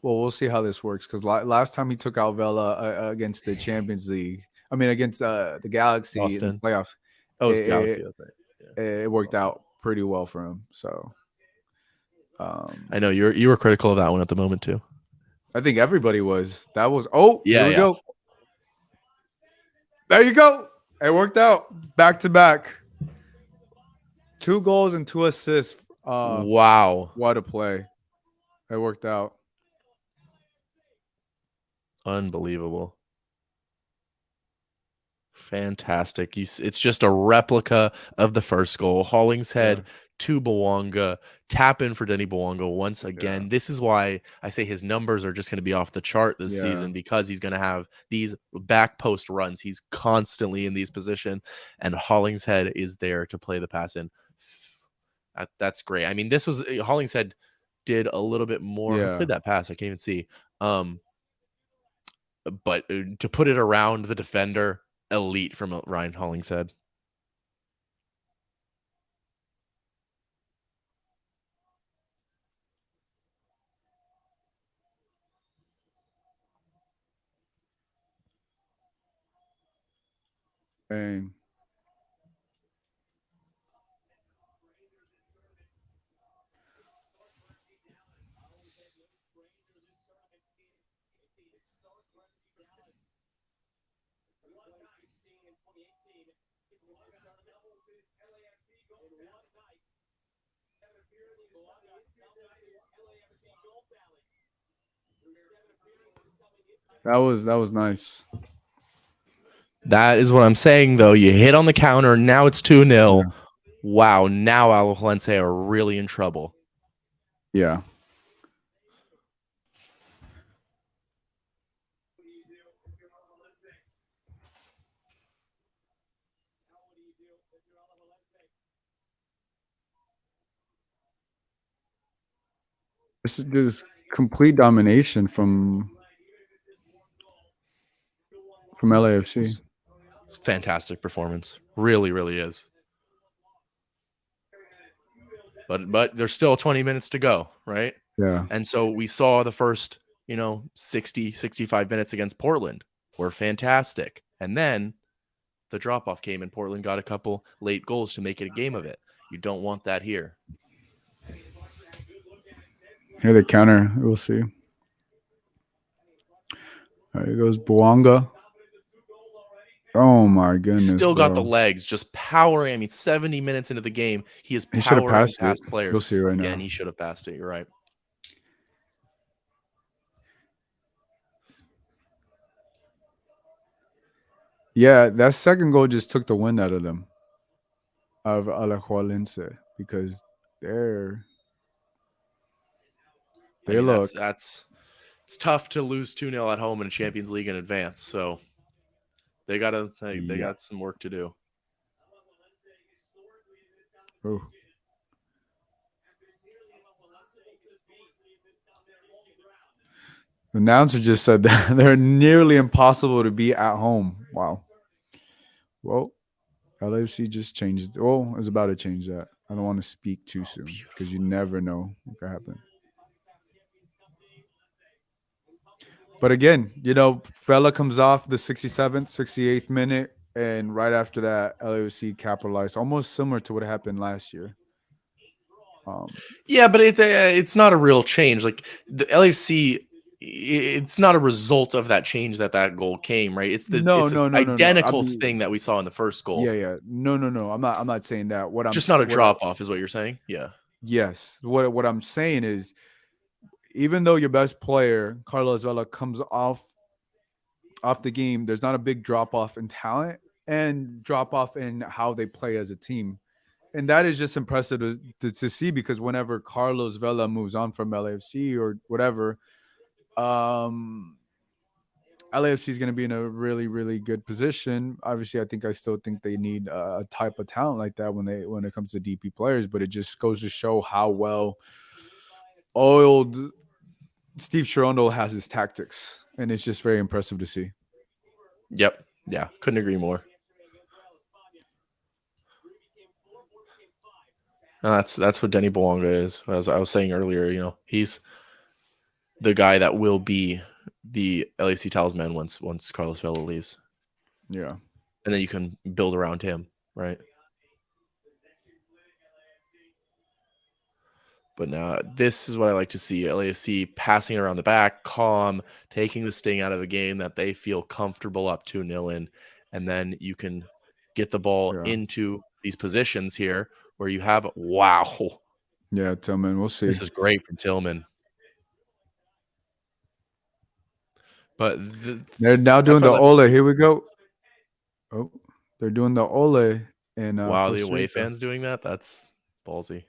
Well, we'll see how this works because last time he took out Vela against the Champions League, against the Galaxy in the playoffs. Oh, it was Galaxy. It worked out pretty well for him. So, I know you were critical of that one at the moment too. I think everybody was. That was here we go. There you go. It worked out back to back. 2 goals and 2 assists. Wow, what a play! It worked out. Unbelievable. Fantastic. It's just a replica of the first goal. Hollingshead to Bawanga. Tap in for Denny Bawanga once again. Yeah. This is why I say his numbers are just going to be off the chart this season because he's going to have these back post runs. He's constantly in these positions, and Hollingshead is there to play the pass in. That's great. I mean, this was Hollingshead did a little bit more. Who Yeah. played that pass? I can't even see. But to put it around the defender, elite from Ryan Hollingshead. Dang. That was nice. That is what I'm saying, though. You hit on the counter. Now it's 2-0. Yeah. Wow. Now Alajuelense are really in trouble. Yeah. This is complete domination from LAFC. It's a fantastic performance. Really, really is. But there's still 20 minutes to go, right? Yeah. And so we saw the first, 60, 65 minutes against Portland were fantastic. And then the drop-off came and Portland got a couple late goals to make it a game of it. You don't want that here. Here they counter. We'll see. All right, here goes Bouanga. Oh my goodness. Still got the bro. legs, just powering. I mean, 70 minutes into the game, he is He should have powering passed past it. players. You'll see right now. Yeah, and he should have passed it. You're right. Yeah, that second goal just took the wind out of them, of Alajuelense, because they I mean, look. that's it's tough to lose 2-0 at home in a Champions League in advance. So they got some work to do. Oh. The announcer just said that they're nearly impossible to beat at home. Wow. Well, LAFC just changed. Well, it's about to change that. I don't want to speak too soon because you never know what could happen. But again, Fella comes off the 67th, 68th minute, and right after that, LAFC capitalized, almost similar to what happened last year. Yeah, but it's not a real change. Like the LAFC, it's not a result of that change that goal came, right? It's the identical thing that we saw in the first goal. Yeah. No. I'm not saying that. What I'm just not a drop off is what you're saying. Yeah. Yes. What I'm saying is, even though your best player Carlos Vela comes off the game, there's not a big drop off in talent and drop off in how they play as a team. And that is just impressive to see, because whenever Carlos Vela moves on from LAFC or whatever, LAFC is going to be in a really, really good position. Obviously, I still think they need a type of talent like that when it comes to DP players, but it just goes to show how well oiled Steve Cherundolo has his tactics, and it's just very impressive to see. Yep. Yeah. Couldn't agree more. That's what Denny Bouanga is. As I was saying earlier, he's the guy that will be the LAC talisman once Carlos Vela leaves. Yeah. And then you can build around him, right? But now this is what I like to see. LAFC passing around the back, calm, taking the sting out of a game that they feel comfortable up 2-0 in. And then you can get the ball into these positions here where you have, wow. Yeah, Tillman, we'll see. This is great from Tillman. But they're now doing the Ole. Here we go. Oh, they're doing the Ole. And wow, the away fans doing that? That's ballsy.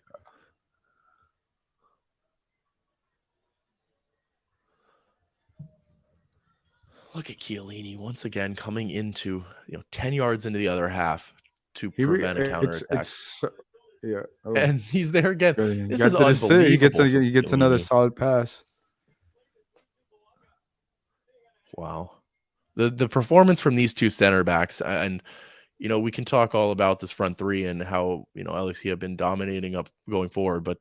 Look at Chiellini once again coming into 10 yards into the other half to prevent a counterattack. Yeah. Oh, and he's there again. good. He This got is the assist. He gets unbelievable. another solid pass. Wow. The performance from these two center backs, and we can talk all about this front three and how LAFC have been dominating up going forward, but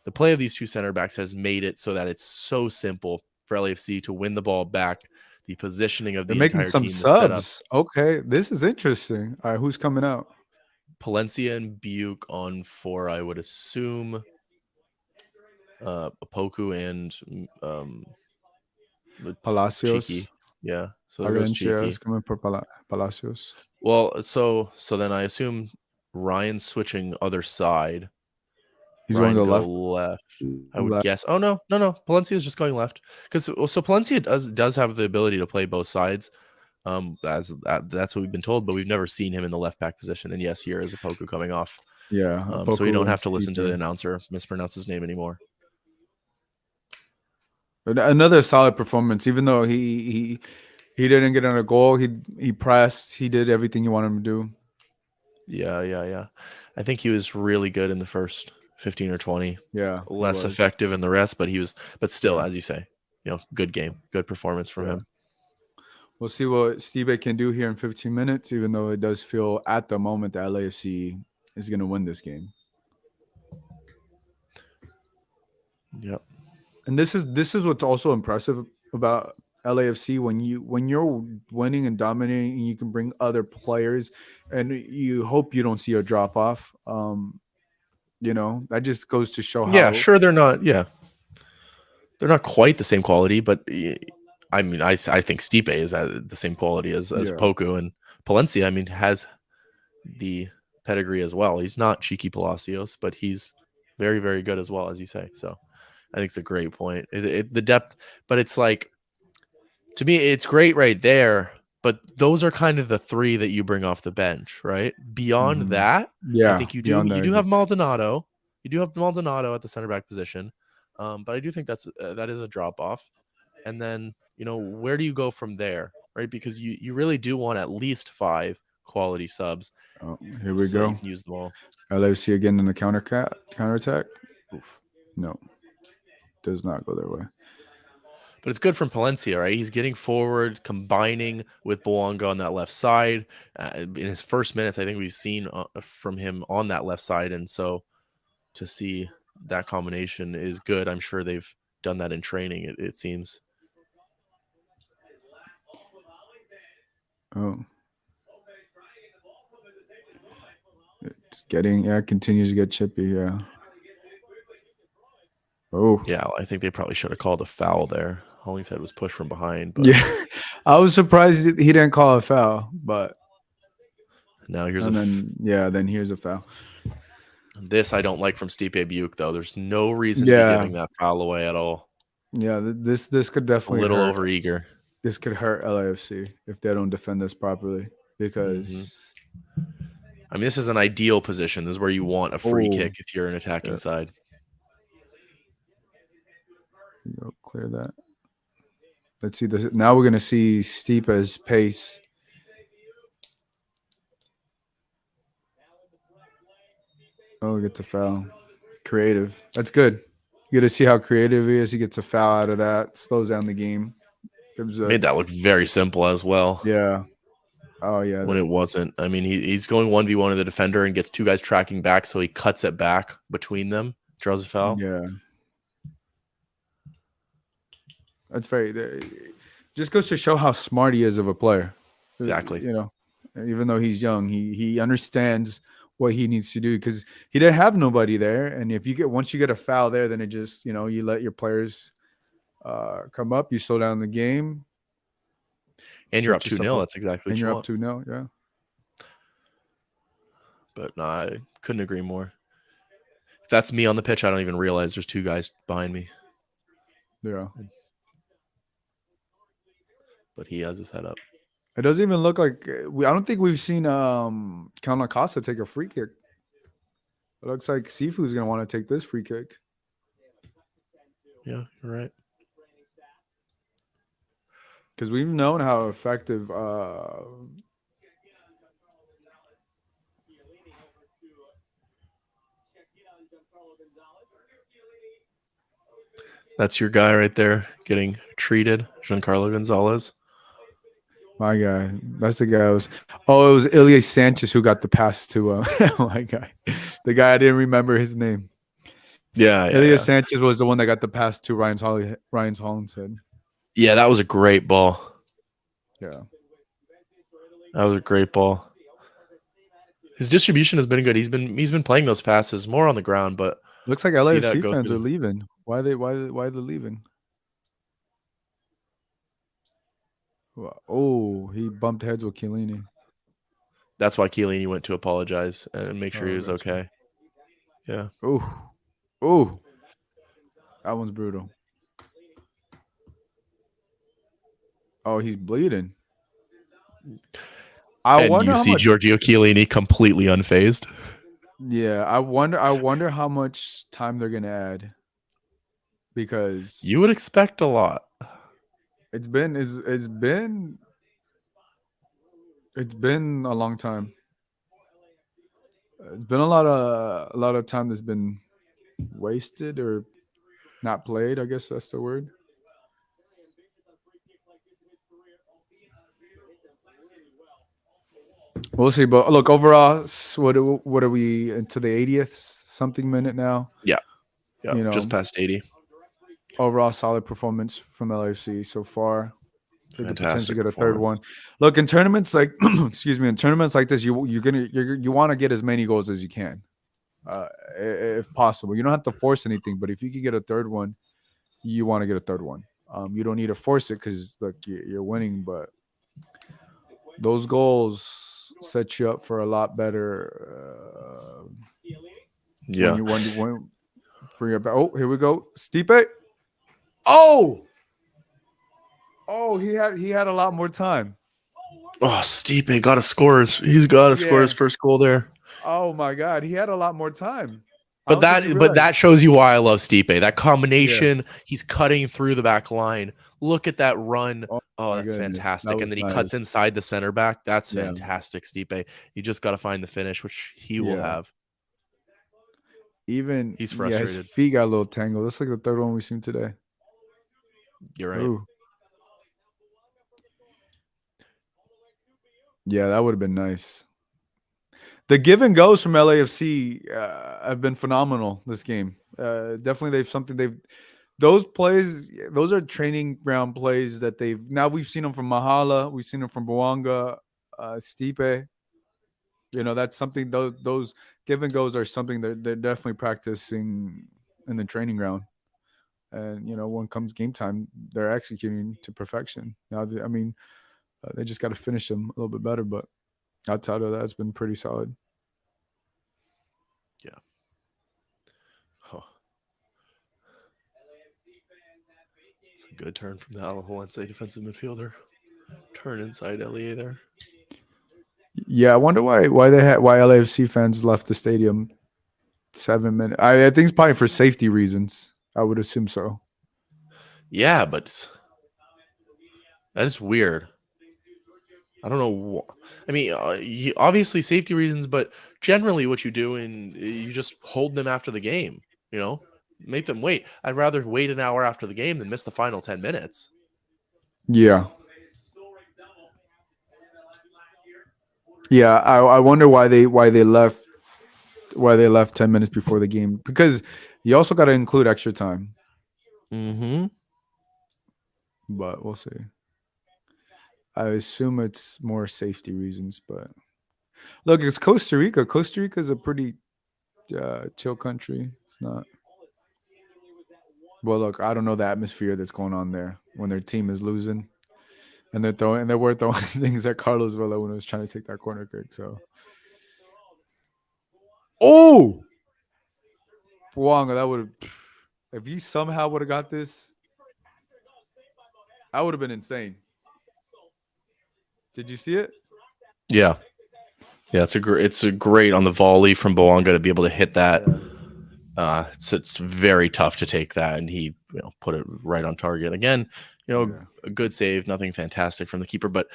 the play of these two center backs has made it so that it's so simple for LAFC to win the ball back. The positioning of They're the making entire some team, the setup. subs. Okay, this is interesting. All right, who's coming out? Palencia and Buke on for, I would assume, Apoku and Palacios. Cheeky. Yeah, so there goes Valencia is Cheeky. coming for Palacios. Well, so then I assume Ryan's switching other side. He's Ryan going to the go left. I would left. guess. Oh no. Palencia is just going left because so Palencia does have the ability to play both sides. That's what we've been told, but we've never seen him in the left back position. And yes, here is Apoku coming off. Yeah, So you Poku don't and have to listen to Stipe. the announcer mispronounce his name anymore. Another solid performance, even though he didn't get on a goal. He pressed. He did everything you want him to do. Yeah. I think he was really good in the first 15 or 20. Yeah, Less effective in the rest, but still, Yeah. as you say, good game, good performance from him. We'll see what Stipe can do here in 15 minutes, even though it does feel at the moment that LAFC is going to win this game. Yep. And this is what's also impressive about LAFC when you're winning and dominating, and you can bring other players, and you hope you don't see a drop off. That just goes to show how. Yeah, sure. They're not quite the same quality, but I mean, I think Stipe is the same quality as Poku, and Palencia, I mean, has the pedigree as well. He's not Cheeky Palacios, but he's very, very good as well, as you say. So I think it's a great point. The depth, but it's like, to me, it's great right there. But those are kind of the three that you bring off the bench, right? Beyond that, I think you do have Maldonado. You do have Maldonado at the center back position, but I do think that is a drop off. And then where do you go from there, right? Because you really do want at least 5 quality subs. Oh, here we so go. You can use them all. LAFC again in the counterattack. Oof. No, does not go their way. But it's good from Palencia, right? He's getting forward, combining with Boanga on that left side. In his first minutes, I think we've seen from him on that left side. And so to see that combination is good. I'm sure they've done that in training, it seems. Oh. It's continues to get chippy, yeah. Oh. Yeah, I think they probably should have called a foul there. Hollingshead was pushed from behind. But yeah, I was surprised he didn't call a foul, but now here's then here's a foul. This I don't like from Stipe Buke, though. There's no reason to be giving that foul away at all. Yeah, this could definitely a little hurt. overeager. This could hurt LAFC if they don't defend this properly, because I mean, this is an ideal position. This is where you want a free kick if you're an attacking side. Go clear that. Let's see this. Now we're gonna see Stipe's pace. Oh, he gets a foul. Creative. That's good. You get to see how creative he is. He gets a foul out of that. Slows down the game. Made that look very simple as well. Yeah. Oh, yeah. When it wasn't. I mean, he's going 1v1 of the defender and gets 2 guys tracking back, so he cuts it back between them, draws a foul. Yeah. That's just goes to show how smart he is of a player. Exactly. Even though he's young, he understands what he needs to do, because he didn't have nobody there. And once you get a foul there, then it just, you let your players come up, you slow down the game. And you're up 2-0. That's exactly what you want. And you're up 2-0, yeah. But no, I couldn't agree more. If that's me on the pitch, I don't even realize there's 2 guys behind me. Yeah. But he has his head up. It doesn't even look like I don't think we've seen Count Acosta take a free kick. It looks like Sifu's gonna want to take this free kick. Yeah, you're right. Because we've known how effective That's your guy right there getting treated, Giancarlo Gonzalez. My guy. That's the guy I was. Oh, it was Ilya Sanchez who got the pass to my guy. The guy I didn't remember his name. Yeah, Ilya Sanchez was the one that got the pass to Ryan's Hollingshead. Yeah, that was a great ball. Yeah. That was a great ball. His distribution has been good. He's been playing those passes more on the ground, but Looks like see that LAFC go fans through are leaving. Why are they leaving? Oh, he bumped heads with Chiellini. That's why Chiellini went to apologize and make sure he was gotcha. okay. Yeah. Oh, that one's brutal. Oh, he's bleeding. I And wonder you how see much. Giorgio Chiellini completely unfazed. Yeah, I wonder how much time they're gonna add, because You would expect a lot. it's been a long time. It's been a lot of time that's been wasted or not played. I guess that's the word. We'll see, but look, overall, what are we into the 80th something minute now? Yeah, You know, just past 80. Overall, solid performance from LAFC so far. They could potentially Fantastic get a third performance. one. Look, in tournaments like in tournaments like this, you want to get as many goals as you can, if possible. You don't have to force anything, but if you could get a third one, you want to get a third one. You don't need to force it because look, you're winning, but those goals set you up for a lot better. Yeah. When for your oh, here we go, Stipe. Oh, he had a lot more time. Oh, Stipe got to score. He's got to score his first goal there. Oh my God, he had a lot more time. But that shows you why I love Stipe. That combination, he's cutting through the back line. Look at that run. Oh, that's fantastic. And then he cuts inside the center back. That's fantastic, Stipe. You just got to find the finish, which he will have. Even he's frustrated. His feet got a little tangled. That's like the third one we've seen today. You're right. Ooh. Yeah, that would have been nice. The give and goes from LAFC have been phenomenal this game. Definitely, those plays. Those are training ground plays that we've seen them from Mahala. We've seen them from Bouanga, Stipe. You know, that's something. Those give and goes are something that they're definitely practicing in the training ground. And when comes game time, they're executing to perfection. Now, they just got to finish them a little bit better, but outside of that, it's been pretty solid. Yeah. Oh. It's a good turn from the Alajuelense defensive midfielder. Turn inside LEA there. Yeah, I wonder why LAFC fans left the stadium 7 minutes. I think it's probably for safety reasons. I would assume so. Yeah, but that is weird. I don't know. I mean, obviously safety reasons, but generally what you do, and you just hold them after the game, make them wait. I'd rather wait an hour after the game than miss the final 10 minutes. Yeah. Yeah, I wonder why they left 10 minutes before the game, because you also got to include extra time. Mm-hmm. But we'll see. I assume it's more safety reasons, but look, it's Costa Rica. Costa Rica is a pretty chill country. It's not. Well, look, I don't know the atmosphere that's going on there when their team is losing, and they were throwing things at Carlos Vela when he was trying to take that corner kick. So, Bouanga, that would have. If he somehow would have got this, I would have been insane. Did you see it? Yeah. Yeah, it's a great on the volley from Bouanga to be able to hit that. It's very tough to take that, and he put it right on target. Again, a good save, nothing fantastic from the keeper, but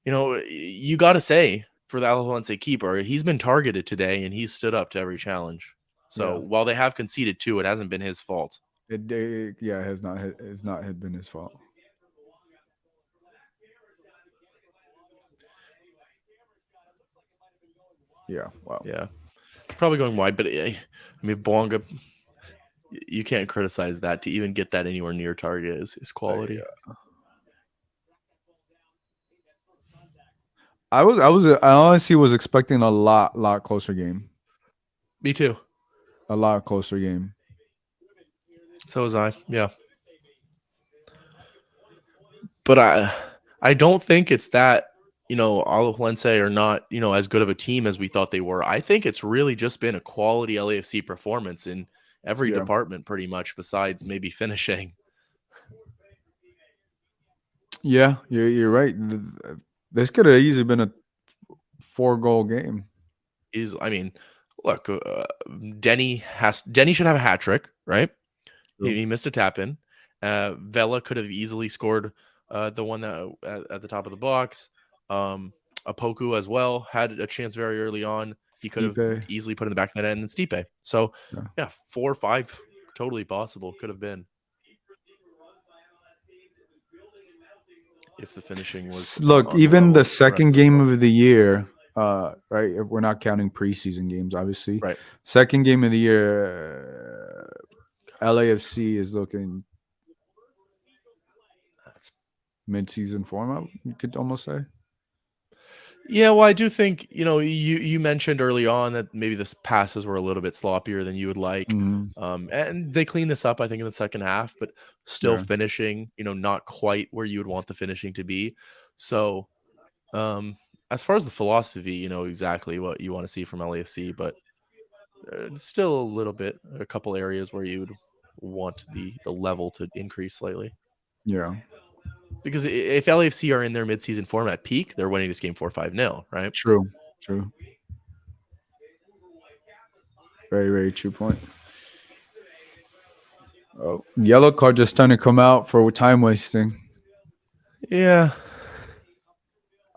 you got to say for the Alajuelense keeper, he's been targeted today, and he's stood up to every challenge. So Yeah. while they have conceded 2, it hasn't been his fault. It has not been his fault. Yeah. Wow. Yeah, probably going wide, but I mean, Bouanga, you can't criticize that. To even get that anywhere near target is quality. I honestly was expecting a lot closer game. Me too. A lot closer game. So was I. Yeah. But I don't think it's that, Alajuelense are not, as good of a team as we thought they were. I think it's really just been a quality LAFC performance in every Yeah. department pretty much, besides maybe finishing. Yeah, you're right. This could have easily been a 4-goal game. Look, Denny should have a hat trick, right? True. He missed a tap in. Vela could have easily scored the one that at the top of the box. Apoku as well had a chance very early on. He could have Stipe. easily put in the back of the net, and then Stipe. So Yeah. 4 or 5 totally possible could have been if the finishing was. Look, on the even level the of rest second of the game club. of the year, right? If we're not counting preseason games, obviously. Right. Second game of the year, LAFC is looking That's mid-season form. You could almost say. Yeah, well, I do think, you mentioned early on that maybe the passes were a little bit sloppier than you would like. Mhm. And they cleaned this up, I think, in the second half, but still Yeah. finishing, not quite where you would want the finishing to be. So, as far as the philosophy, you know exactly what you want to see from LAFC, but still a couple areas where you would want the level to increase slightly. Yeah. Because if LAFC are in their midseason form at peak, they're winning this game 4-5-0, right? True. Very, very true point. Oh, yellow card just starting to come out for time wasting. Yeah.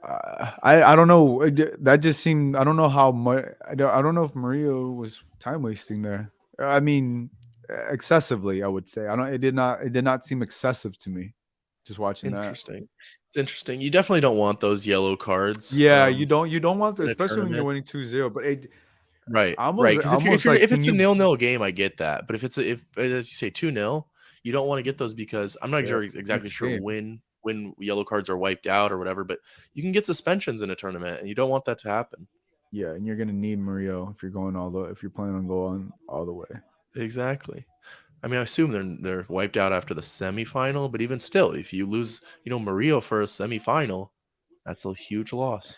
I don't know. That just seemed. I don't know how much. I don't know if Mario was time wasting there. I mean, excessively. I would say. I don't. It did not seem excessive to me. Just watching that. It's interesting. You definitely don't want those yellow cards. Yeah, you don't want, in a especially when you're tournament. winning 2-0. But Right. Because if it's a 0-0 game, I get that. But if as you say 2-0, you don't want to get those because I'm not exactly sure when yellow cards are wiped out or whatever. But you can get suspensions in a tournament, and you don't want that to happen. Yeah, and you're gonna need Mario if you're planning on going all the way. Exactly. I mean, I assume they're wiped out after the semifinal, but even still, if you lose, Mario for a semifinal, that's a huge loss.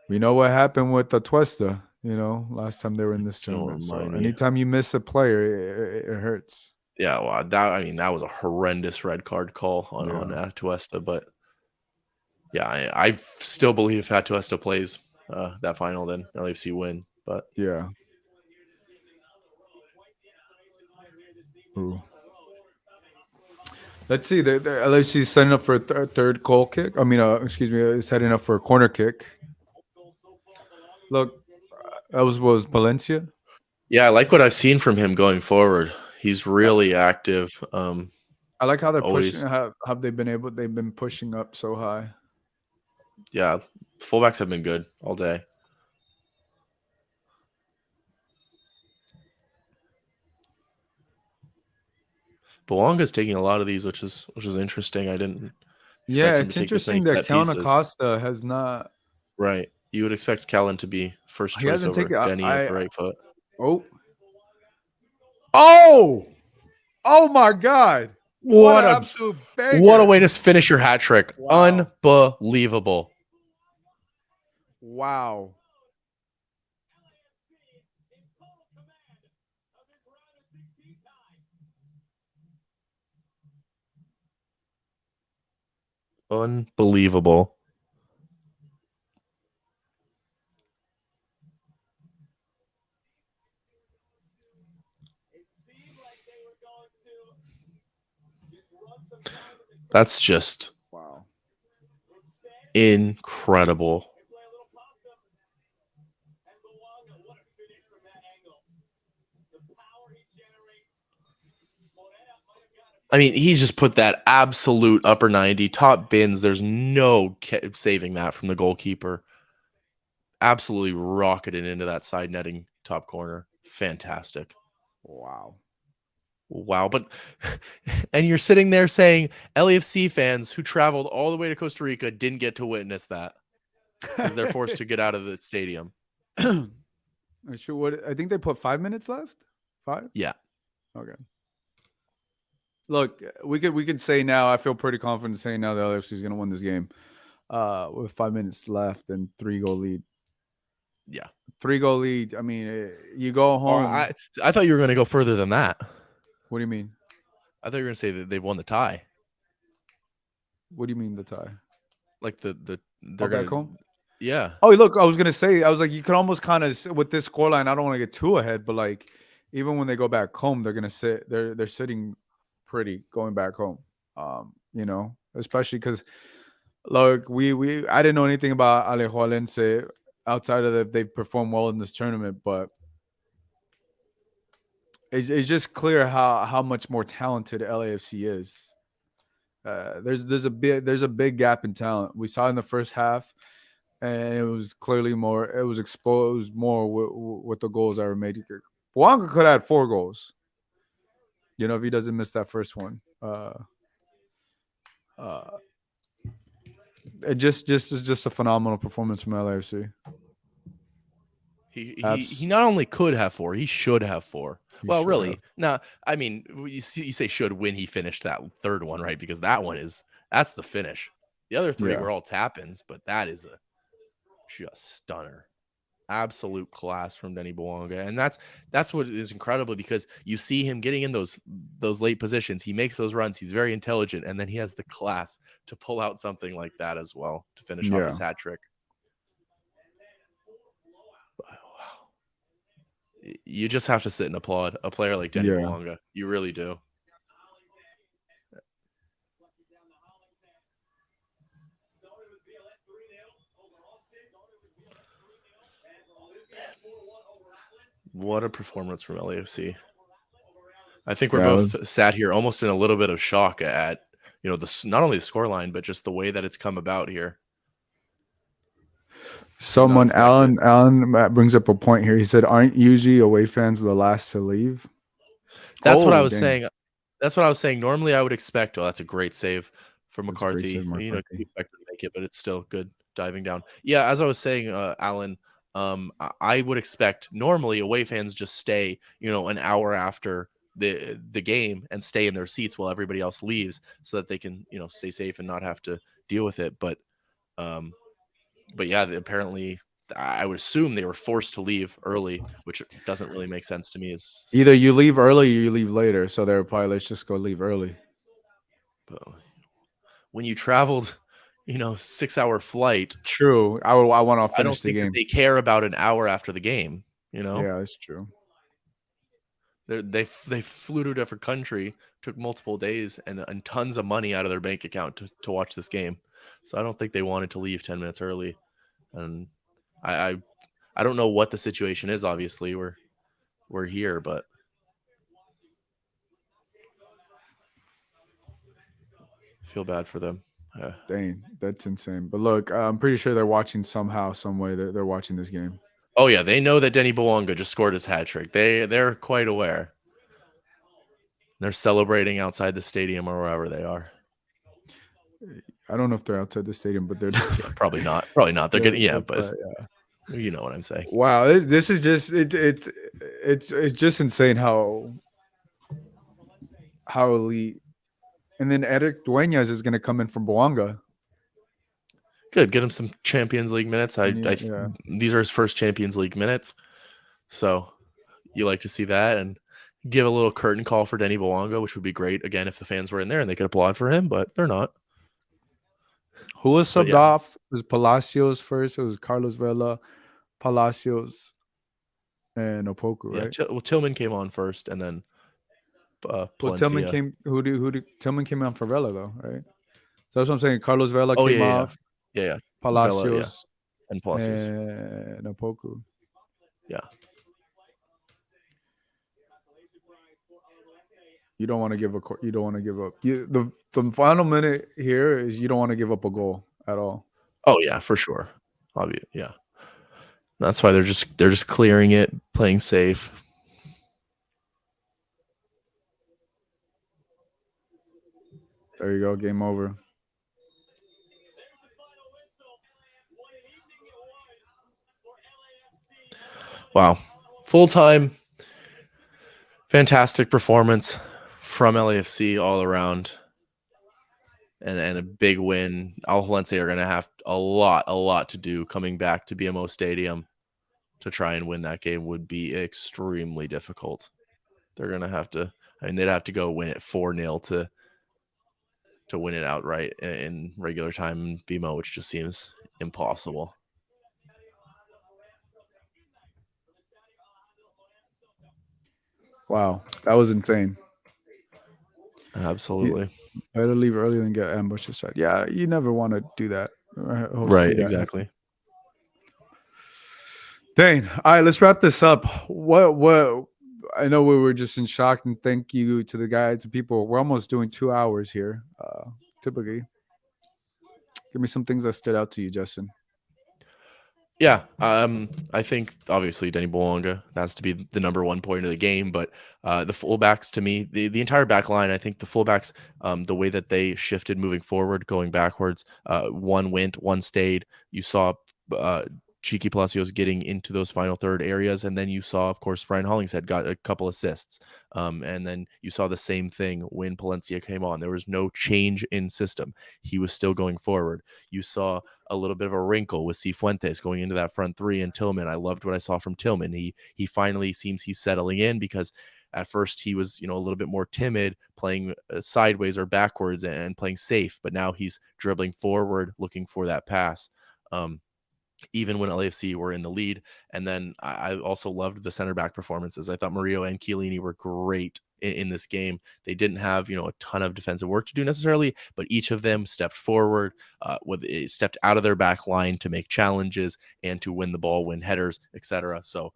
We know what happened with the Tuesta, last time they were in this Don't tournament. So remind me. anytime you miss a player, it hurts. Yeah, well, that was a horrendous red card call on Tuesta, but yeah, I still believe if Tuesta plays that final, then LAFC win. But yeah. Ooh. Let's see. The LAFC is setting up for a third goal kick. I mean, setting up for a corner kick. Look, that was Valencia. Yeah, I like what I've seen from him going forward. He's really active. I like how they're always pushing. How they've been pushing up so high. Yeah, fullbacks have been good all day. Bouanga's taking a lot of these, which is interesting. I didn't expect him to take this many interesting that set pieces. Costa has not. Right. You would expect Callan to be first choice over Denny at the right foot. Oh my God. What an absolute banger. What a way to finish your hat trick. Wow. Unbelievable. Wow. Unbelievable. That's just incredible. I mean, he's just put that absolute upper 90, top bins. There's no saving that from the goalkeeper. Absolutely rocketed into that side netting top corner. Fantastic. Wow. But and you're sitting there saying LAFC fans who traveled all the way to Costa Rica didn't get to witness that because they're forced to get out of the stadium. Sure. I think they put 5 minutes left. 5. Yeah. Okay. Look, we could say now. I feel pretty confident saying now that LAFC is going to win this game. With 5 minutes left and 3-goal lead. Yeah. 3-goal lead. I mean, you go home. I thought you were going to go further than that. What do you mean? I thought you were going to say that they've won the tie. What do you mean the tie? Like they're back home? Yeah. Oh, look, I was gonna say, I was like, you could almost kind of with this scoreline. I don't want to get too ahead, but like, even when they go back home, they're gonna sit. They're sitting pretty going back home. Especially because look, I didn't know anything about Alajuelense outside of that they've performed well in this tournament, but it's just clear how much more talented LAFC is. There's a big gap in talent. We saw in the first half, and it was clearly more. It was exposed more with the goals that were made. Bouanga could have had 4 goals. If he doesn't miss that first one. It just a phenomenal performance from LAFC. He not only could have 4, he should have 4. Well, really, no. I mean, you say should when he finished that third one, right? Because that's the finish. The other 3 were all tap-ins, but that is a just stunner, absolute class from Denny Bouanga, and that's what is incredible because you see him getting in those late positions. He makes those runs. He's very intelligent, and then he has the class to pull out something like that as well to finish off his hat trick. You just have to sit and applaud a player like Denny Bouanga. You really do. What a performance from LAFC. I think we're both sat here almost in a little bit of shock at, not only the scoreline, but just the way that it's come about here. Alan brings up a point here. He said, aren't usually away fans the last to leave? That's what I was saying. That's what I was saying. Normally I would expect, that's a great save for McCarthy. You expect to make it, but it's still good diving down. Yeah, as I was saying, Alan, I would expect normally away fans just stay, an hour after the game and stay in their seats while everybody else leaves so that they can, stay safe and not have to deal with it. But yeah, apparently I would assume they were forced to leave early, which doesn't really make sense to me. Is either you leave early or you leave later. So they were probably, let's just go leave early. But when you traveled, 6-hour flight. True. I want to finish the game. I don't think they care about an hour after the game. Yeah, that's true. They flew to a different country, took multiple days and tons of money out of their bank account to watch this game. So I don't think they wanted to leave 10 minutes early. And I don't know what the situation is. Obviously, we're here, but I feel bad for them. Dang, that's insane. But look, I'm pretty sure they're watching somehow, some way. They're watching this game. Oh yeah, they know that Denny Bouanga just scored his hat trick. They're quite aware. They're celebrating outside the stadium or wherever they are. I don't know if they're outside the stadium, but they're probably not. Probably not. They're getting but you know what I'm saying. Wow, this is just it's just insane how elite. And then Eric Dueñas is going to come in from Bouanga. Good, get him some Champions League minutes. These are his first Champions League minutes, so you like to see that and give a little curtain call for Denny Bouanga, which would be great. Again, if the fans were in there and they could applaud for him, but they're not. Who was subbed off? It was Palacios first. It was Carlos Vela, Palacios, and Opoku, right? Yeah, Tillman came on first, and then Tillman came. Tillman came on for Vela though, right? So that's what I'm saying. Carlos Vela came off. Yeah. Palacios Vela, and Palacios and Opoku. Yeah. You don't want to give up. The final minute here is you don't want to give up a goal at all. Oh yeah, for sure. Obvious, yeah. That's why they're just clearing it, playing safe. There you go. Game over. Wow. Full time. Fantastic performance from LAFC all around. And a big win. Alajuelense are going to have a lot to do coming back to BMO Stadium to try and win that game would be extremely difficult. They're going to have to, they'd have to go win it 4-0 to win it outright in regular time in BMO, which just seems impossible. Wow, that was insane. Absolutely. Better leave early than get ambushed aside. Yeah, you never want to do that. Right, exactly. Dang. All right, let's wrap this up. What I know we were just in shock, and thank you to the guys, to people. We're almost doing 2 hours here. Typically. Give me some things that stood out to you, Justin. Yeah, I think obviously Denny Bolonga has to be the number one point of the game, but the fullbacks to me, the entire back line, I think the fullbacks, the way that they shifted moving forward, going backwards, one went, one stayed. You saw Cheeky Palacios getting into those final third areas, and then you saw, of course, Ryan Hollingshead got a couple assists, and then you saw the same thing when Palencia came on. There was no change in system. He was still going forward. You saw a little bit of a wrinkle with Cifuentes going into that front three and Tillman. I loved what I saw from Tillman. He finally seems he's settling in, because at first he was, a little bit more timid, playing sideways or backwards and playing safe, but now he's dribbling forward, looking for that pass. Even when LAFC were in the lead. And then I also loved the center back performances. I thought Murillo and Chiellini were great in this game. They didn't have, a ton of defensive work to do necessarily, but each of them stepped forward, stepped out of their back line to make challenges and to win the ball, win headers, etc. So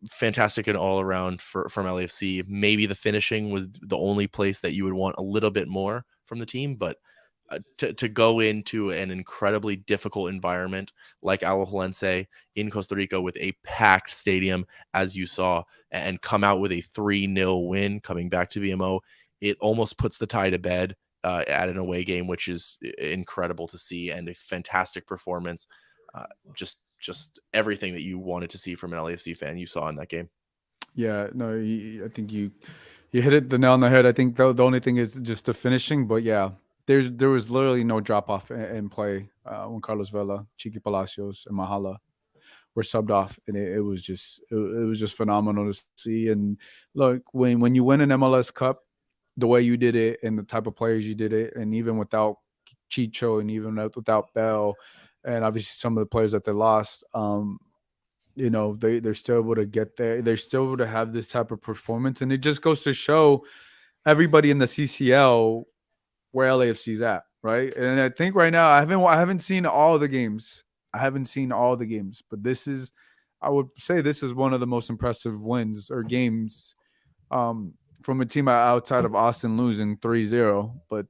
fantastic and all around from LAFC. Maybe the finishing was the only place that you would want a little bit more from the team, but to go into an incredibly difficult environment like Alajuelense in Costa Rica with a packed stadium, as you saw, and come out with a 3-0 win coming back to BMO, it almost puts the tie to bed at an away game, which is incredible to see, and a fantastic performance. Just everything that you wanted to see from an LAFC fan you saw in that game. Yeah, no, I think you hit it the nail on the head. I think the only thing is just the finishing, but yeah, there was literally no drop off in play when Carlos Vela, Cheeky Palacios, and Mahala were subbed off, and it was just phenomenal to see. And look, when you win an MLS Cup, the way you did it and the type of players you did it, and even without Chicho and even without Bell, and obviously some of the players that they lost, they're still able to get there. They're still able to have this type of performance, and it just goes to show everybody in the CCL where LAFC's at, right? And I think right now I haven't seen all the games. But I would say this is one of the most impressive wins or games from a team outside of Austin losing 3-0. But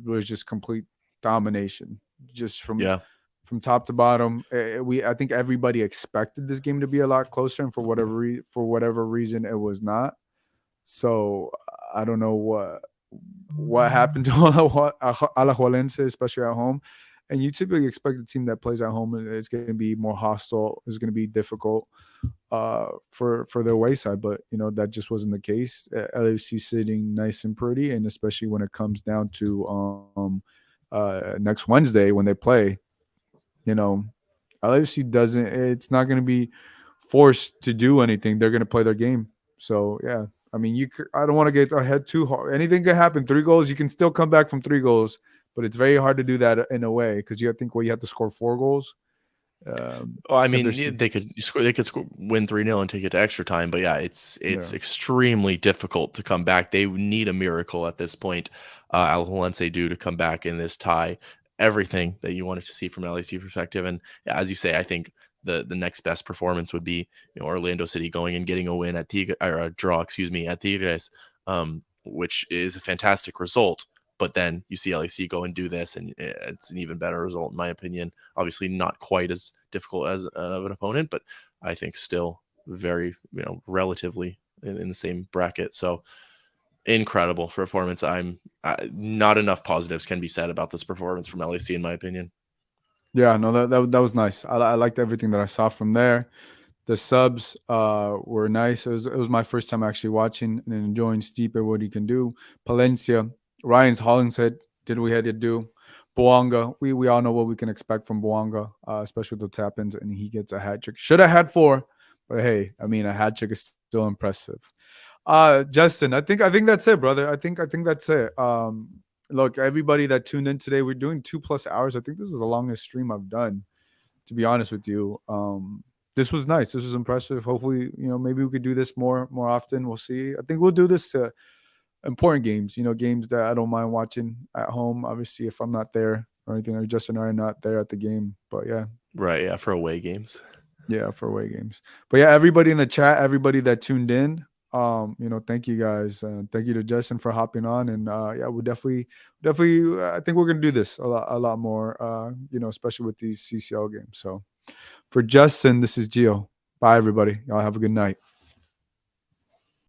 was just complete domination, just from top to bottom. I think everybody expected this game to be a lot closer, and for whatever reason, it was not. So I don't know what happened to Alajuelense, especially at home. And you typically expect a team that plays at home is going to be more hostile, is going to be difficult for their away side. But, that just wasn't the case. LAFC sitting nice and pretty, and especially when it comes down to next Wednesday when they play, LAFC it's not going to be forced to do anything. They're going to play their game. So, yeah. I mean, I don't want to get ahead too hard. Anything can happen. 3 goals, you can still come back from 3 goals, but it's very hard to do that in a way because you have to score 4 goals. They could win 3-0 and take it to extra time, but yeah, it's extremely difficult to come back. They need a miracle at this point. Alajuelense do to come back in this tie. Everything that you wanted to see from LAC perspective, and as you say, I think the next best performance would be, Orlando City going and getting a win at a draw, at Tigres, which is a fantastic result. But then you see LAFC go and do this, and it's an even better result, in my opinion. Obviously, not quite as difficult as of an opponent, but I think still very, relatively in the same bracket. So incredible performance. Not enough positives can be said about this performance from LAFC, in my opinion. Yeah, no, that was nice. I liked everything that I saw from there. The subs were nice. It was my first time actually watching and enjoying Stipe, what he can do. Palencia, Ryan's Hollingshead did what we had to do. Boanga, we all know what we can expect from Boanga, especially with the tap-ins, and he gets a hat trick. Should have had 4, but hey, I mean, a hat trick is still impressive. Justin, I think that's it, brother. I think that's it. Look, everybody that tuned in today, we're doing 2+ hours. I think this is the longest stream I've done, to be honest with you. This was nice. This was impressive. Hopefully, maybe we could do this more often. We'll see. I think we'll do this to important games, games that I don't mind watching at home. Obviously, if I'm not there or anything, or Justin and I are not there at the game. But yeah. Right. Yeah. For away games. Yeah, for away games. But yeah, everybody in the chat, everybody that tuned in, thank you guys. Thank you to Justin for hopping on. And yeah, we'll definitely, I think we're going to do this a lot more, especially with these CCL games. So for Justin, this is Gio. Bye, everybody. Y'all have a good night.